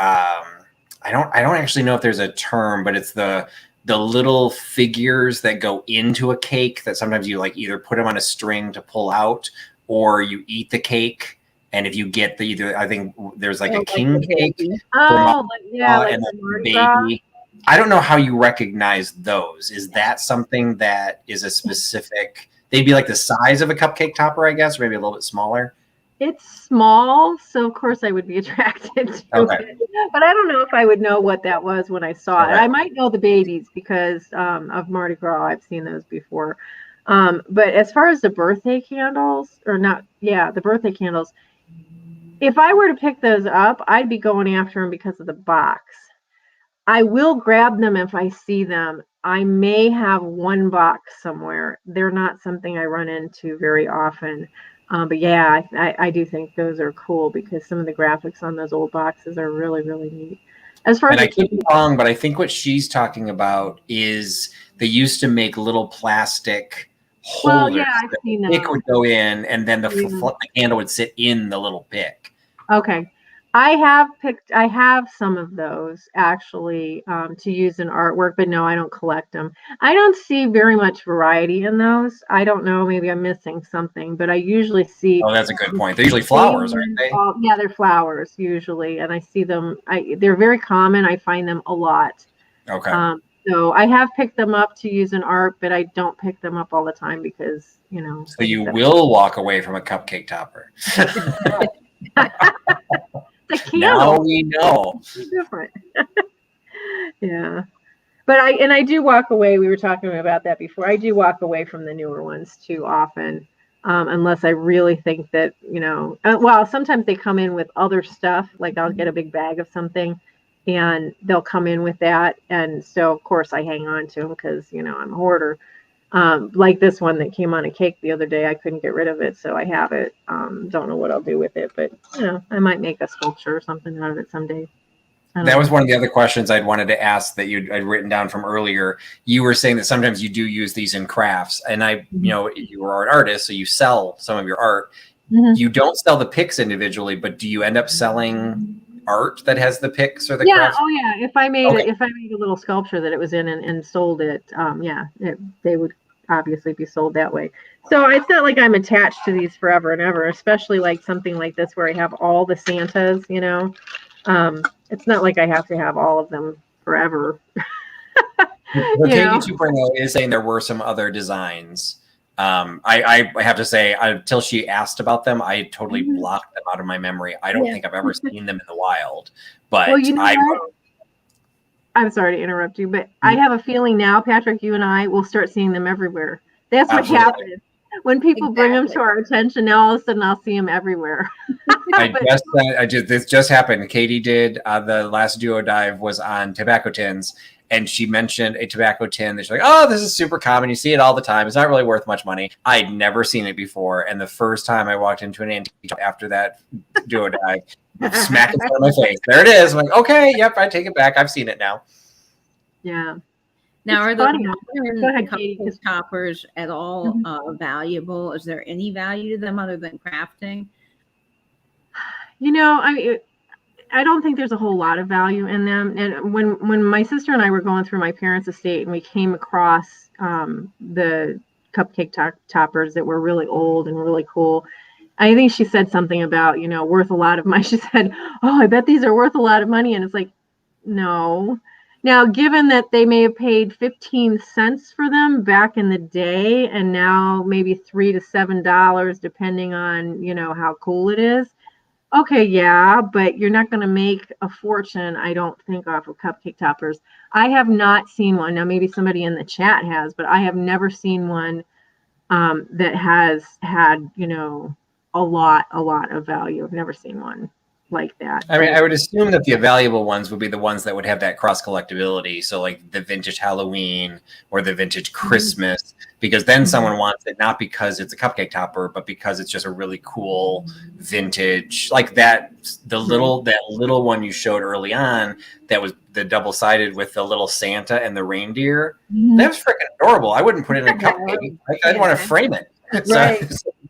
don't actually know if there's a term, but it's the little figures that go into a cake that sometimes you like either put them on a string to pull out or you eat the cake. And if you get I think there's like a king cake. Like baby. I don't know how you recognize those. Is that something that is a specific, they'd be like the size of a cupcake topper, I guess, or maybe a little bit smaller? It's small, so of course I would be attracted to it. But I don't know if I would know what that was when I saw it. I might know the babies because of Mardi Gras. I've seen those before. But as far as the birthday candles, the birthday candles, if I were to pick those up, I'd be going after them because of the box. I will grab them if I see them. I may have one box somewhere. They're not something I run into very often. But yeah, I do think those are cool because some of the graphics on those old boxes are really, really neat. As far as I could be wrong, but I think what she's talking about is they used to make little plastic holders. Well, yeah, I've seen those. The pick would go in, and then the candle would sit in the little pick. Okay. I have some of those actually to use in artwork, but no, I don't collect them. I don't see very much variety in those. I don't know, maybe I'm missing something, but I usually see. Oh, that's a good point. They're usually flowers, aren't they? Yeah, they're flowers usually, and I see them. They're very common. I find them a lot. Okay. So I have picked them up to use in art, but I don't pick them up all the time because, you know. So you will walk away from a cupcake topper. Now we know. It's different. Yeah. But I do walk away. We were talking about that before. I do walk away from the newer ones too often, unless I really think that, you know, well, sometimes they come in with other stuff. Like I'll get a big bag of something and they'll come in with that. And so, of course, I hang on to them because, you know, I'm a hoarder. Like this one that came on a cake the other day, I couldn't get rid of it, so I have it. Don't know what I'll do with it, but, you know, I might make a sculpture or something out of it someday. That was one of the other questions I'd wanted to ask that I'd written down from earlier. You were saying that sometimes you do use these in crafts, and you know, you are an artist, so you sell some of your art. You don't sell the picks individually, but do you end up selling art that has the picks or the crafts? Oh yeah. If I made if I made a little sculpture that it was in and sold it, they would obviously be sold that way. So it's not like I'm attached to these forever and ever, especially like something like this where I have all the Santas, you know. It's not like I have to have all of them forever. Katie 2.0 is saying there were some other designs. I have to say, until she asked about them, I totally blocked them out of my memory. I don't think I've ever seen them in the wild. But well, you know I'm sorry to interrupt you, but I have a feeling now, Patrick, you and I will start seeing them everywhere. That's what happens. When people bring them to our attention, now all of a sudden I'll see them everywhere. This just happened. Katie did the last DuoDive was on tobacco tins, and she mentioned a tobacco tin that she's like, oh, this is super common. You see it all the time. It's not really worth much money. I'd never seen it before. And the first time I walked into an antique shop after that DuoDive, smack it on my face. There it is. I'm like, okay, yep, I take it back. I've seen it now. Yeah. Now, are the modern cupcake toppers at all valuable? Is there any value to them other than crafting? You know, I don't think there's a whole lot of value in them. And when my sister and I were going through my parents' estate and we came across the cupcake toppers that were really old and really cool, I think she said something about, you know, worth a lot of money. She said, oh, I bet these are worth a lot of money. And it's like, no. Now, given that they may have paid 15 cents for them back in the day, and now maybe $3 to $7, depending on, you know, how cool it is. Okay, yeah, but you're not going to make a fortune, I don't think, off of cupcake toppers. I have not seen one. Now, maybe somebody in the chat has, but I have never seen one that has had, you know, a lot of value. I've never seen one like that. I mean, I would assume that the valuable ones would be the ones that would have that cross collectability. So like the vintage Halloween or the vintage Christmas, because then someone wants it not because it's a cupcake topper, but because it's just a really cool vintage, like that, that little one you showed early on that was the double-sided with the little Santa and the reindeer. That was freaking adorable. I wouldn't put it in a cupcake. I'd want to frame it.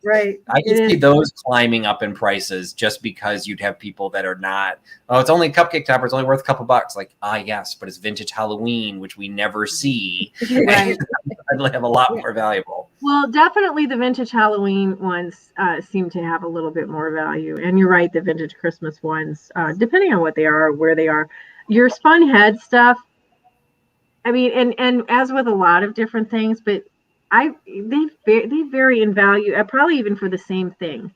Right. I can see those climbing up in prices just because you'd have people that are not, oh, it's only a cupcake topper, it's only worth a couple bucks. Like, yes, but it's vintage Halloween, which we never see. Right. I'd have a lot more valuable. Well, definitely the vintage Halloween ones seem to have a little bit more value. And you're right, the vintage Christmas ones, depending on what they are, where they are. Your spun head stuff, I mean, and as with a lot of different things, but they vary in value, probably even for the same thing.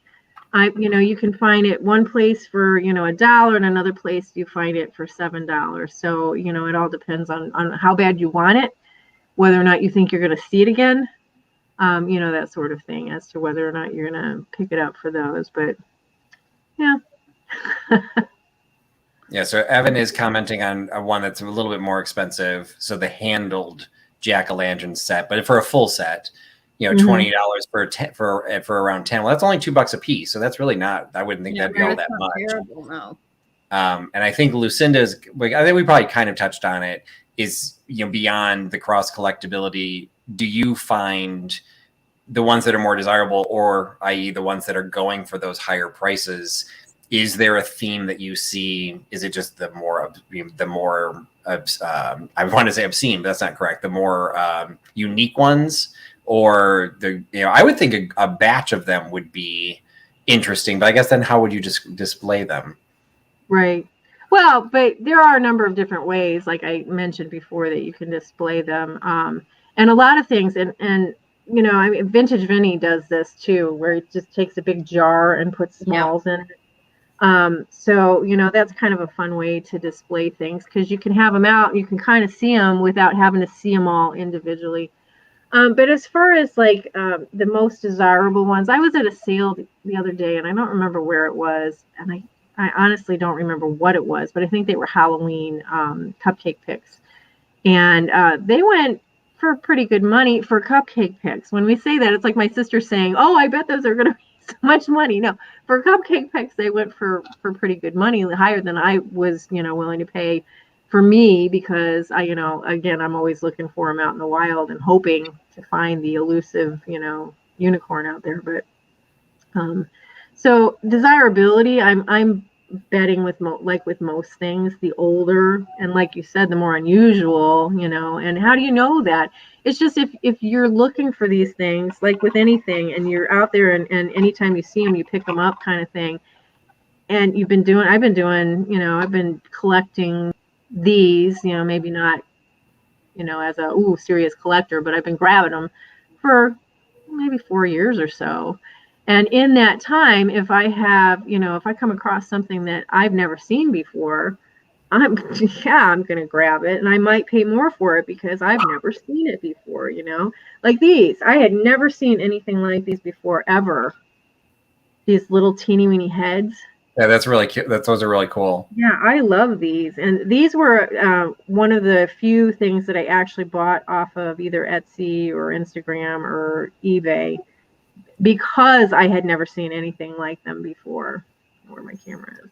You know, you can find it one place for, you know, $1, and another place you find it for $7. So, you know, it all depends on how bad you want it, whether or not you think you're going to see it again, you know, that sort of thing, as to whether or not you're going to pick it up for those. But yeah. Yeah, so Evan is commenting on one that's a little bit more expensive. So the handled jack-o'-lantern set, but for a full set, you know, $20 for around 10. Well, that's only $2 a piece, so that's really not. I wouldn't think that'd be all that much. Terrible, no. And I think Lucinda's. I think we probably kind of touched on it. Is, you know, beyond the cross collectability, do you find the ones that are more desirable, or i.e. the ones that are going for those higher prices? Is there a theme that you see? Is it just the more I want to say obscene, but that's not correct. The more unique ones, or I would think a batch of them would be interesting. But I guess then how would you just display them? Right. Well, but there are a number of different ways, like I mentioned before, that you can display them, and a lot of things. And you know, I mean, Vintage Vinny does this too, where he just takes a big jar and puts smalls in it. So, you know, that's kind of a fun way to display things, because you can have them out and you can kind of see them without having to see them all individually. But as far as like the most desirable ones, I was at a sale the other day, and I don't remember where it was, and I honestly don't remember what it was, but I think they were Halloween cupcake picks. And they went for pretty good money for cupcake picks. When we say that, it's like my sister saying, "Oh, I bet those are going to be so much money." No, for cupcake picks, they went for pretty good money, higher than I was, willing to pay for me, because I, again, I'm always looking for them out in the wild and hoping to find the elusive, unicorn out there. But so desirability, I'm betting with with most things, the older, and like you said, the more unusual, and how do you know that? It's just if you're looking for these things, like with anything, and you're out there, and anytime you see them, you pick them up, kind of thing. And I've been doing, I've been collecting these, maybe not, as a serious collector, but I've been grabbing them for maybe 4 years or so. And in that time, if I have, if I come across something that I've never seen before, I'm going to grab it, and I might pay more for it because I've never seen it before, like these. I had never seen anything like these before, ever. These little teeny weeny heads. Yeah, that's really cute. Those are really cool. Yeah, I love these. And these were one of the few things that I actually bought off of either Etsy or Instagram or eBay, because I had never seen anything like them before. Where my camera is.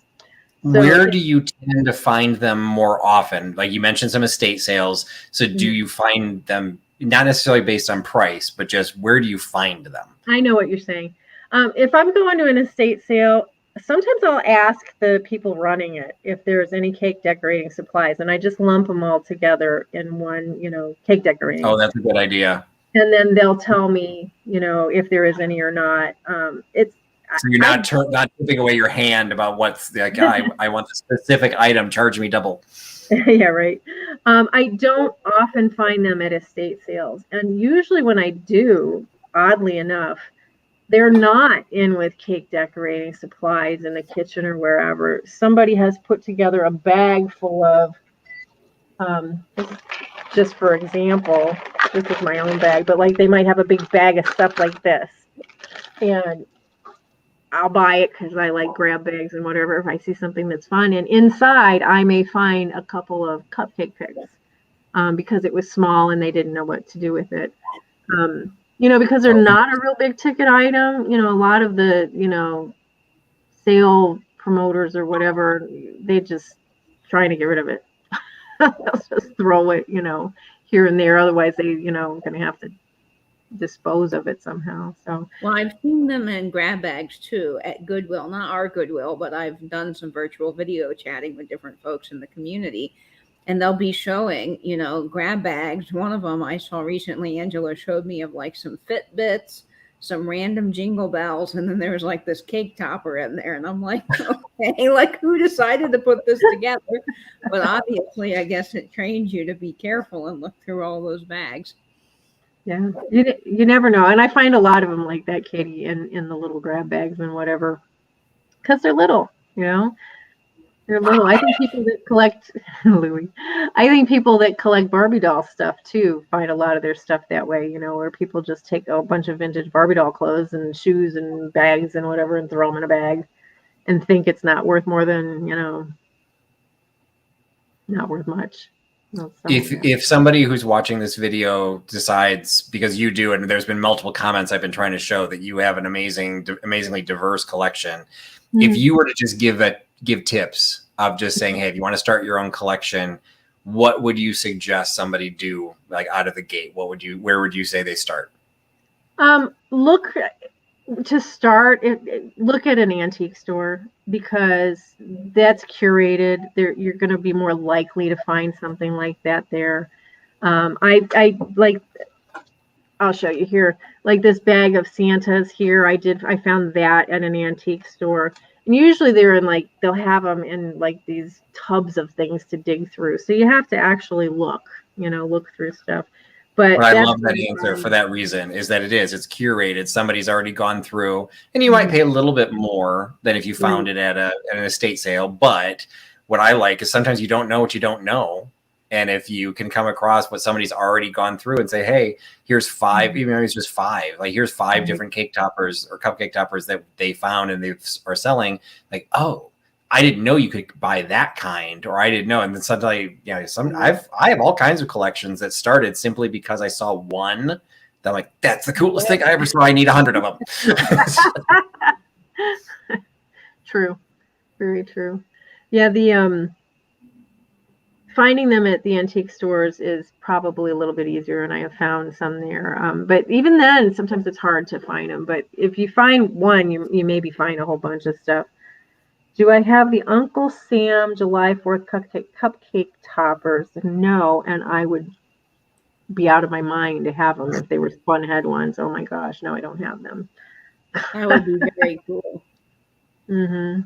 So, where do you tend to find them more often? Like you mentioned some estate sales. So do you find them not necessarily based on price, but just where do you find them? I know what you're saying. If I'm going to an estate sale, sometimes I'll ask the people running it if there's any cake decorating supplies, and I just lump them all together in one, cake decorating. Oh, that's a good idea. And then they'll tell me, if there is any or not. So you're not tipping away your hand about what's like. I want the specific item. Charge me double. Yeah, right. I don't often find them at estate sales, and usually when I do, oddly enough, they're not in with cake decorating supplies in the kitchen or wherever. Somebody has put together a bag full of, just for example, this is my own bag, but like they might have a big bag of stuff like this. And I'll buy it because I like grab bags and whatever if I see something that's fun. And inside, I may find a couple of cupcake picks because it was small and they didn't know what to do with it. Because they're not a real big ticket item. A lot of the, sale promoters or whatever, they just trying to get rid of it. They'll just throw it, here and there. Otherwise, they, going to have to dispose of it somehow. So, well, I've seen them in grab bags too at Goodwill, not our Goodwill, but I've done some virtual video chatting with different folks in the community, and they'll be showing, grab bags. One of them I saw recently, Angela showed me, of like some Fitbits, some random jingle bells, and then there's like this cake topper in there, and I'm like, okay, like who decided to put this together? But obviously, I guess it trains you to be careful and look through all those bags. Yeah, you never know. And I find a lot of them like that, Katie, in the little grab bags and whatever, because they're little, they're little. I think people that collect, Louie, I think people that collect Barbie doll stuff too find a lot of their stuff that way, where people just take a bunch of vintage Barbie doll clothes and shoes and bags and whatever and throw them in a bag and think it's not worth more than, not worth much. If somebody who's watching this video decides, because you do, and there's been multiple comments I've been trying to show that you have an amazingly diverse collection. Mm-hmm. If you were to just give tips of just saying, hey, if you want to start your own collection, what would you suggest somebody do like out of the gate? Where would you say they start? Look at an antique store, because that's curated. You're going to be more likely to find something like that there. I like, I'll show you here, like this bag of Santas here. I found that at an antique store, and usually they'll have them in like these tubs of things to dig through. So you have to actually look through stuff. But I love that answer for that reason, is that it's curated. Somebody's already gone through, and you might pay a little bit more than if you found it at an estate sale. But what I like is sometimes you don't know what you don't know. And if you can come across what somebody's already gone through and say, hey, here's 5, even if it's just 5, like here's 5 different cake toppers or cupcake toppers that they found and they are selling, like, oh, I didn't know you could buy that kind, or I didn't know. And then suddenly, I have all kinds of collections that started simply because I saw one that I'm like, that's the coolest thing I ever saw. I need 100 of them. True. Very true. Yeah, the finding them at the antique stores is probably a little bit easier, and I have found some there. But even then, sometimes it's hard to find them. But if you find one, you maybe find a whole bunch of stuff. Do I have the Uncle Sam July 4th cupcake toppers? No, and I would be out of my mind to have them if they were spun head ones. Oh my gosh, no, I don't have them. That would be very cool. Mm-hmm.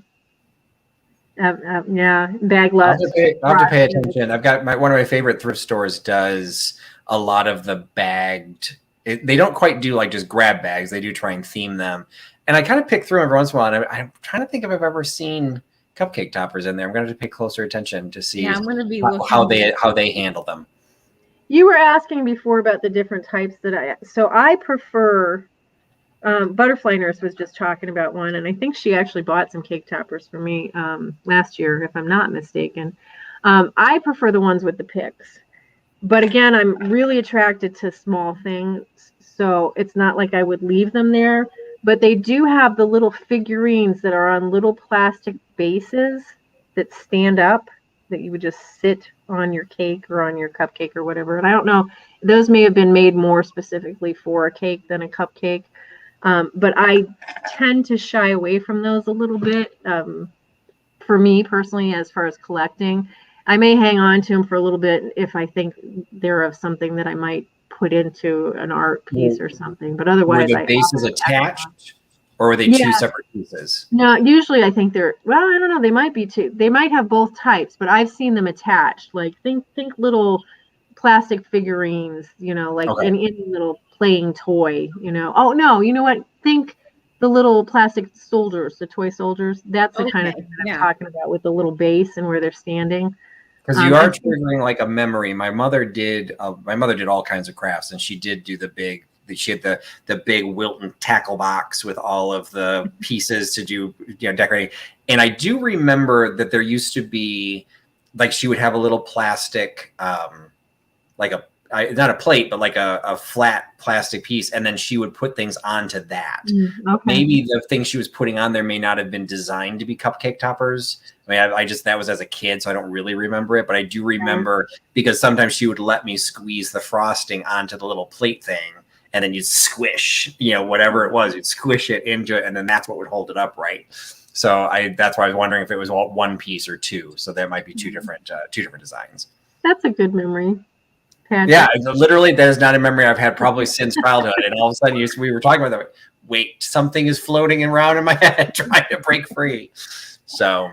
Yeah, bag luck. I'll have to pay attention. I've got one of my favorite thrift stores does a lot of the bagged. They don't quite do like just grab bags. They do try and theme them. And I kind of pick through them every once in a while. And I'm trying to think if I've ever seen cupcake toppers in there. I'm going to have to pay closer attention to see how they handle them. You were asking before about the different types so I prefer. Butterfly Nurse was just talking about one, and I think she actually bought some cake toppers for me last year, if I'm not mistaken. I prefer the ones with the picks. But again, I'm really attracted to small things, so it's not like I would leave them there. But they do have the little figurines that are on little plastic bases that stand up, that you would just sit on your cake or on your cupcake or whatever. And I don't know, those may have been made more specifically for a cake than a cupcake. But I tend to shy away from those a little bit. For me personally, as far as collecting, I may hang on to them for a little bit if I think they're of something that I might put into an art piece or something. But otherwise, were the bases attached, or were they two separate pieces? No, usually I think they're. Well, I don't know. They might be two. They might have both types, but I've seen them attached. Like think little plastic figurines. Like any little playing toy, Oh no, you know what? Think the little plastic soldiers, the toy soldiers. That's the kind of thing that I'm talking about with the little base and where they're standing. Because you are triggering like a memory. My mother did all kinds of crafts, and she did do the big. She had the big Wilton tackle box with all of the pieces to do decorating. And I do remember that there used to be like she would have a little plastic like not a plate, but like a flat plastic piece. And then she would put things onto that. Maybe the thing she was putting on there may not have been designed to be cupcake toppers. I mean, that was as a kid, so I don't really remember it, but I do remember because sometimes she would let me squeeze the frosting onto the little plate thing. And then you'd squish, whatever it was, you'd squish it into it. And then that's what would hold it upright. So that's why I was wondering if it was all one piece or two. So there might be two different designs. That's a good memory. Patrick. Yeah, literally, that is not a memory I've had probably since childhood. And all of a sudden, we were talking about that. Wait, something is floating around in my head, trying to break free. So,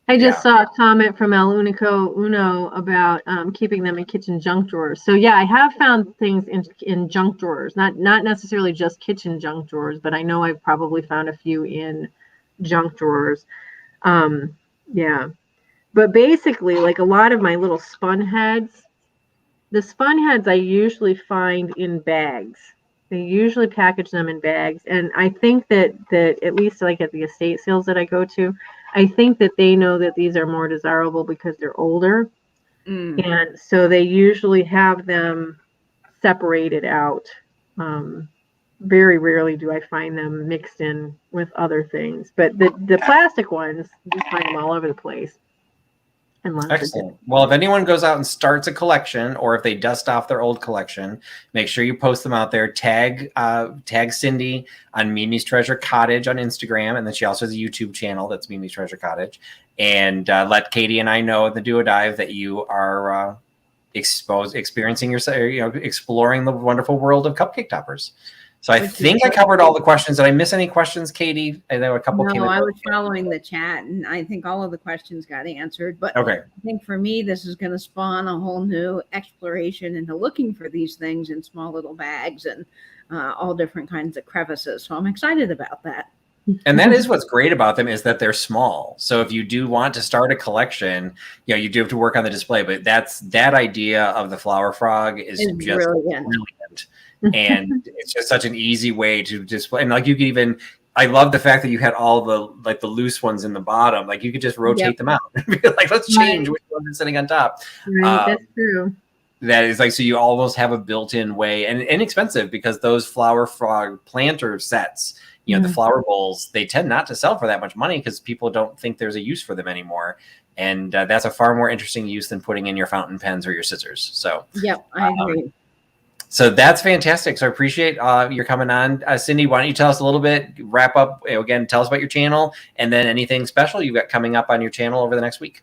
I just saw a comment from El Unico Uno about keeping them in kitchen junk drawers. So yeah, I have found things in junk drawers, not necessarily just kitchen junk drawers, but I know I've probably found a few in junk drawers. Yeah, but basically, like a lot of my little spun heads. The spun heads I usually find in bags. They usually package them in bags. And I think that at least like at the estate sales that I go to, I think that they know that these are more desirable because they're older. And so they usually have them separated out. Very rarely do I find them mixed in with other things. But the plastic ones, you find them all over the place. Excellent. Well, if anyone goes out and starts a collection, or if they dust off their old collection, make sure you post them out there. Tag Cyndi on Mimi's Treasure Cottage on Instagram, and then she also has a YouTube channel that's Mimi's Treasure Cottage. And let Katie and I know in the DuoDive that you are experiencing yourself, exploring the wonderful world of cupcake toppers. So I think I covered all the questions. Did I miss any questions, Katie? There were a couple. No, I was following the chat, and I think all of the questions got answered. But I think for me, this is going to spawn a whole new exploration into looking for these things in small little bags and all different kinds of crevices. So I'm excited about that. And that is what's great about them, is that they're small. So if you do want to start a collection, you do have to work on the display. But that idea of the flower frog is just brilliant. And it's just such an easy way to display. And like you could even I love the fact that you had all the loose ones in the bottom. Like you could just rotate them out. Like let's change which one is sitting on top. Right, that's true. That is like, so you almost have a built-in way, and inexpensive, because those flower frog planter sets, you know, the flower bowls, they tend not to sell for that much money because people don't think there's a use for them anymore. And that's a far more interesting use than putting in your fountain pens or your scissors. So, yep, I agree. So that's fantastic. So I appreciate your coming on. Cyndi, why don't you tell us a little bit, wrap up, again, tell us about your channel, and then anything special you've got coming up on your channel over the next week.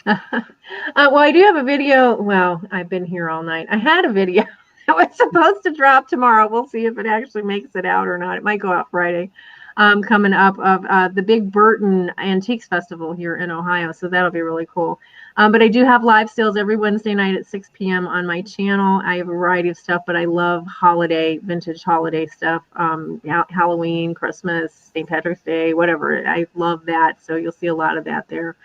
Well, I do have a video. Well, I've been here all night. I had a video that was supposed to drop tomorrow. We'll see if it actually makes it out or not. It might go out Friday. Coming up of the Big Burton Antiques Festival here in Ohio. So that'll be really cool. But I do have live sales every Wednesday night at 6 p.m. on my channel. I have a variety of stuff, but I love vintage holiday stuff. Halloween, Christmas, St. Patrick's Day, whatever. I love that. So you'll see a lot of that there.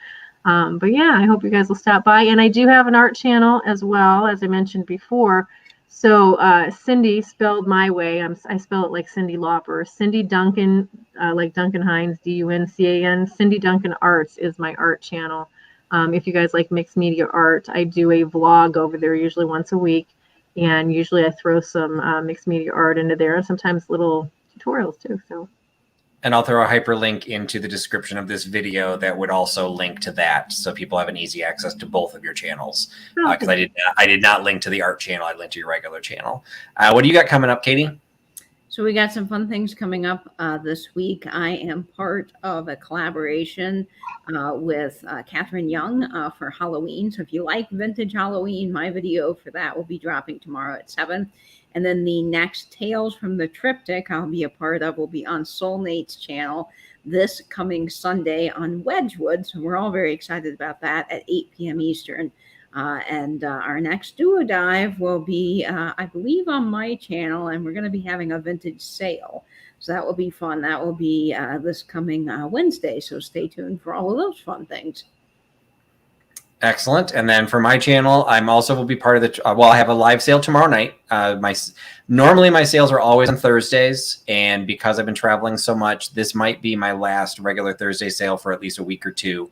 But yeah, I hope you guys will stop by. And I do have an art channel as well, as I mentioned before. So Cyndi, spelled my way, I spell it like Cyndi Lauper. Cyndi Duncan, like Duncan Hines, Duncan. Cyndi Duncan Arts is my art channel. If you guys like mixed media art, I do a vlog over there usually once a week. And usually I throw some mixed media art into there, and sometimes little tutorials too. So. And I'll throw a hyperlink into the description of this video that would also link to that, so people have an easy access to both of your channels. Because I did not link to the art channel; I linked to your regular channel. What do you got coming up, Katie? So we got some fun things coming up this week. I am part of a collaboration with Catherine Young for Halloween. So if you like vintage Halloween, my video for that will be dropping tomorrow at 7. And then the next Tales from the Triptych I'll be a part of will be on Soulmate's channel this coming Sunday on Wedgwood. So we're all very excited about that at 8 p.m. Eastern. And our next DuoDive will be, I believe, on my channel, and we're going to be having a vintage sale. So that will be fun. That will be this coming Wednesday. So stay tuned for all of those fun things. Excellent. And then for my channel, I'm also will be part of the, well, I have a live sale tomorrow night. Normally my sales are always on Thursdays. And because I've been traveling so much, this might be my last regular Thursday sale for at least a week or two.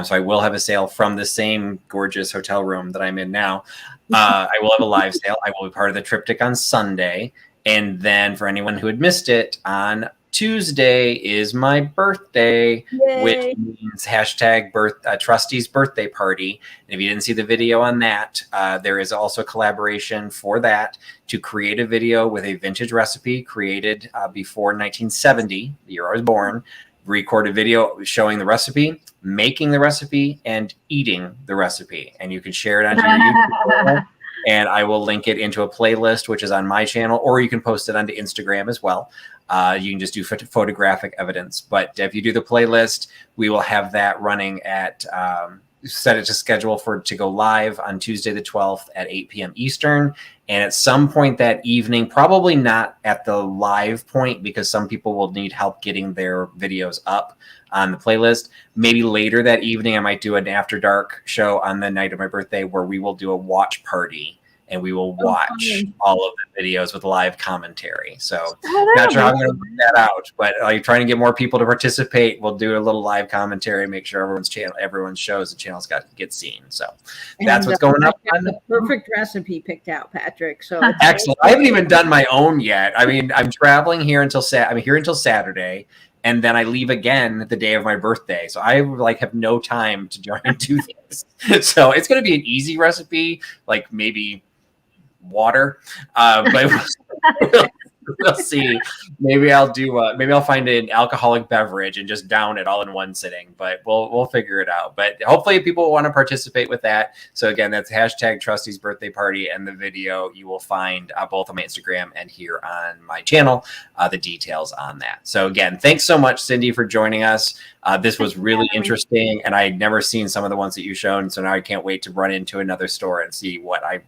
So I will have a sale from the same gorgeous hotel room that I'm in now. I will have a live sale. I will be part of the Triptych on Sunday. And then for anyone who had missed it, on Tuesday is my birthday. Yay. Which means hashtag Trusty's birthday party. And if you didn't see the video on that, there is also a collaboration for that to create a video with a vintage recipe created before 1970, the year I was born. Record a video showing the recipe, making the recipe, and eating the recipe. And you can share it onto your YouTube channel. And I will link it into a playlist, which is on my channel, or you can post it onto Instagram as well. You can just do photographic evidence. But if you do the playlist, we will have that running at, set it to schedule for it to go live on Tuesday the 12th at 8 p.m. Eastern. And at some point that evening, probably not at the live point, because some people will need help getting their videos up on the playlist. Maybe later that evening, I might do an after dark show on the night of my birthday where we will do a watch party. And we will watch all of the videos with live commentary. So not sure how I'm going to work that out, but trying to get more people to participate. We'll do a little live commentary, make sure everyone's shows and channels get seen. So that's what's going up. The perfect recipe picked out, Patrick. So excellent. I haven't even done my own yet. I mean, I'm traveling here until I'm here until Saturday. And then I leave again the day of my birthday. So I have no time to try and do this. So it's going to be an easy recipe, like maybe water, but we'll see. Maybe I'll find an alcoholic beverage and just down it all in one sitting, but we'll figure it out. But hopefully people want to participate with that. So again, that's hashtag Trusty's birthday party, and the video you will find both on my Instagram and here on my channel, the details on that. So again, thanks so much, Cyndi, for joining us. This was really interesting, and I had never seen some of the ones that you've shown. So now I can't wait to run into another store and see what I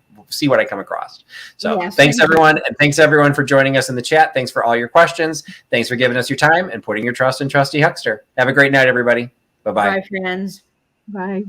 come across. So yes, thanks everyone. And thanks everyone for joining us in the chat. Thanks for all your questions. Thanks for giving us your time and putting your trust in Trusty Huckster. Have a great night, everybody. Bye-bye. Bye, friends. Bye.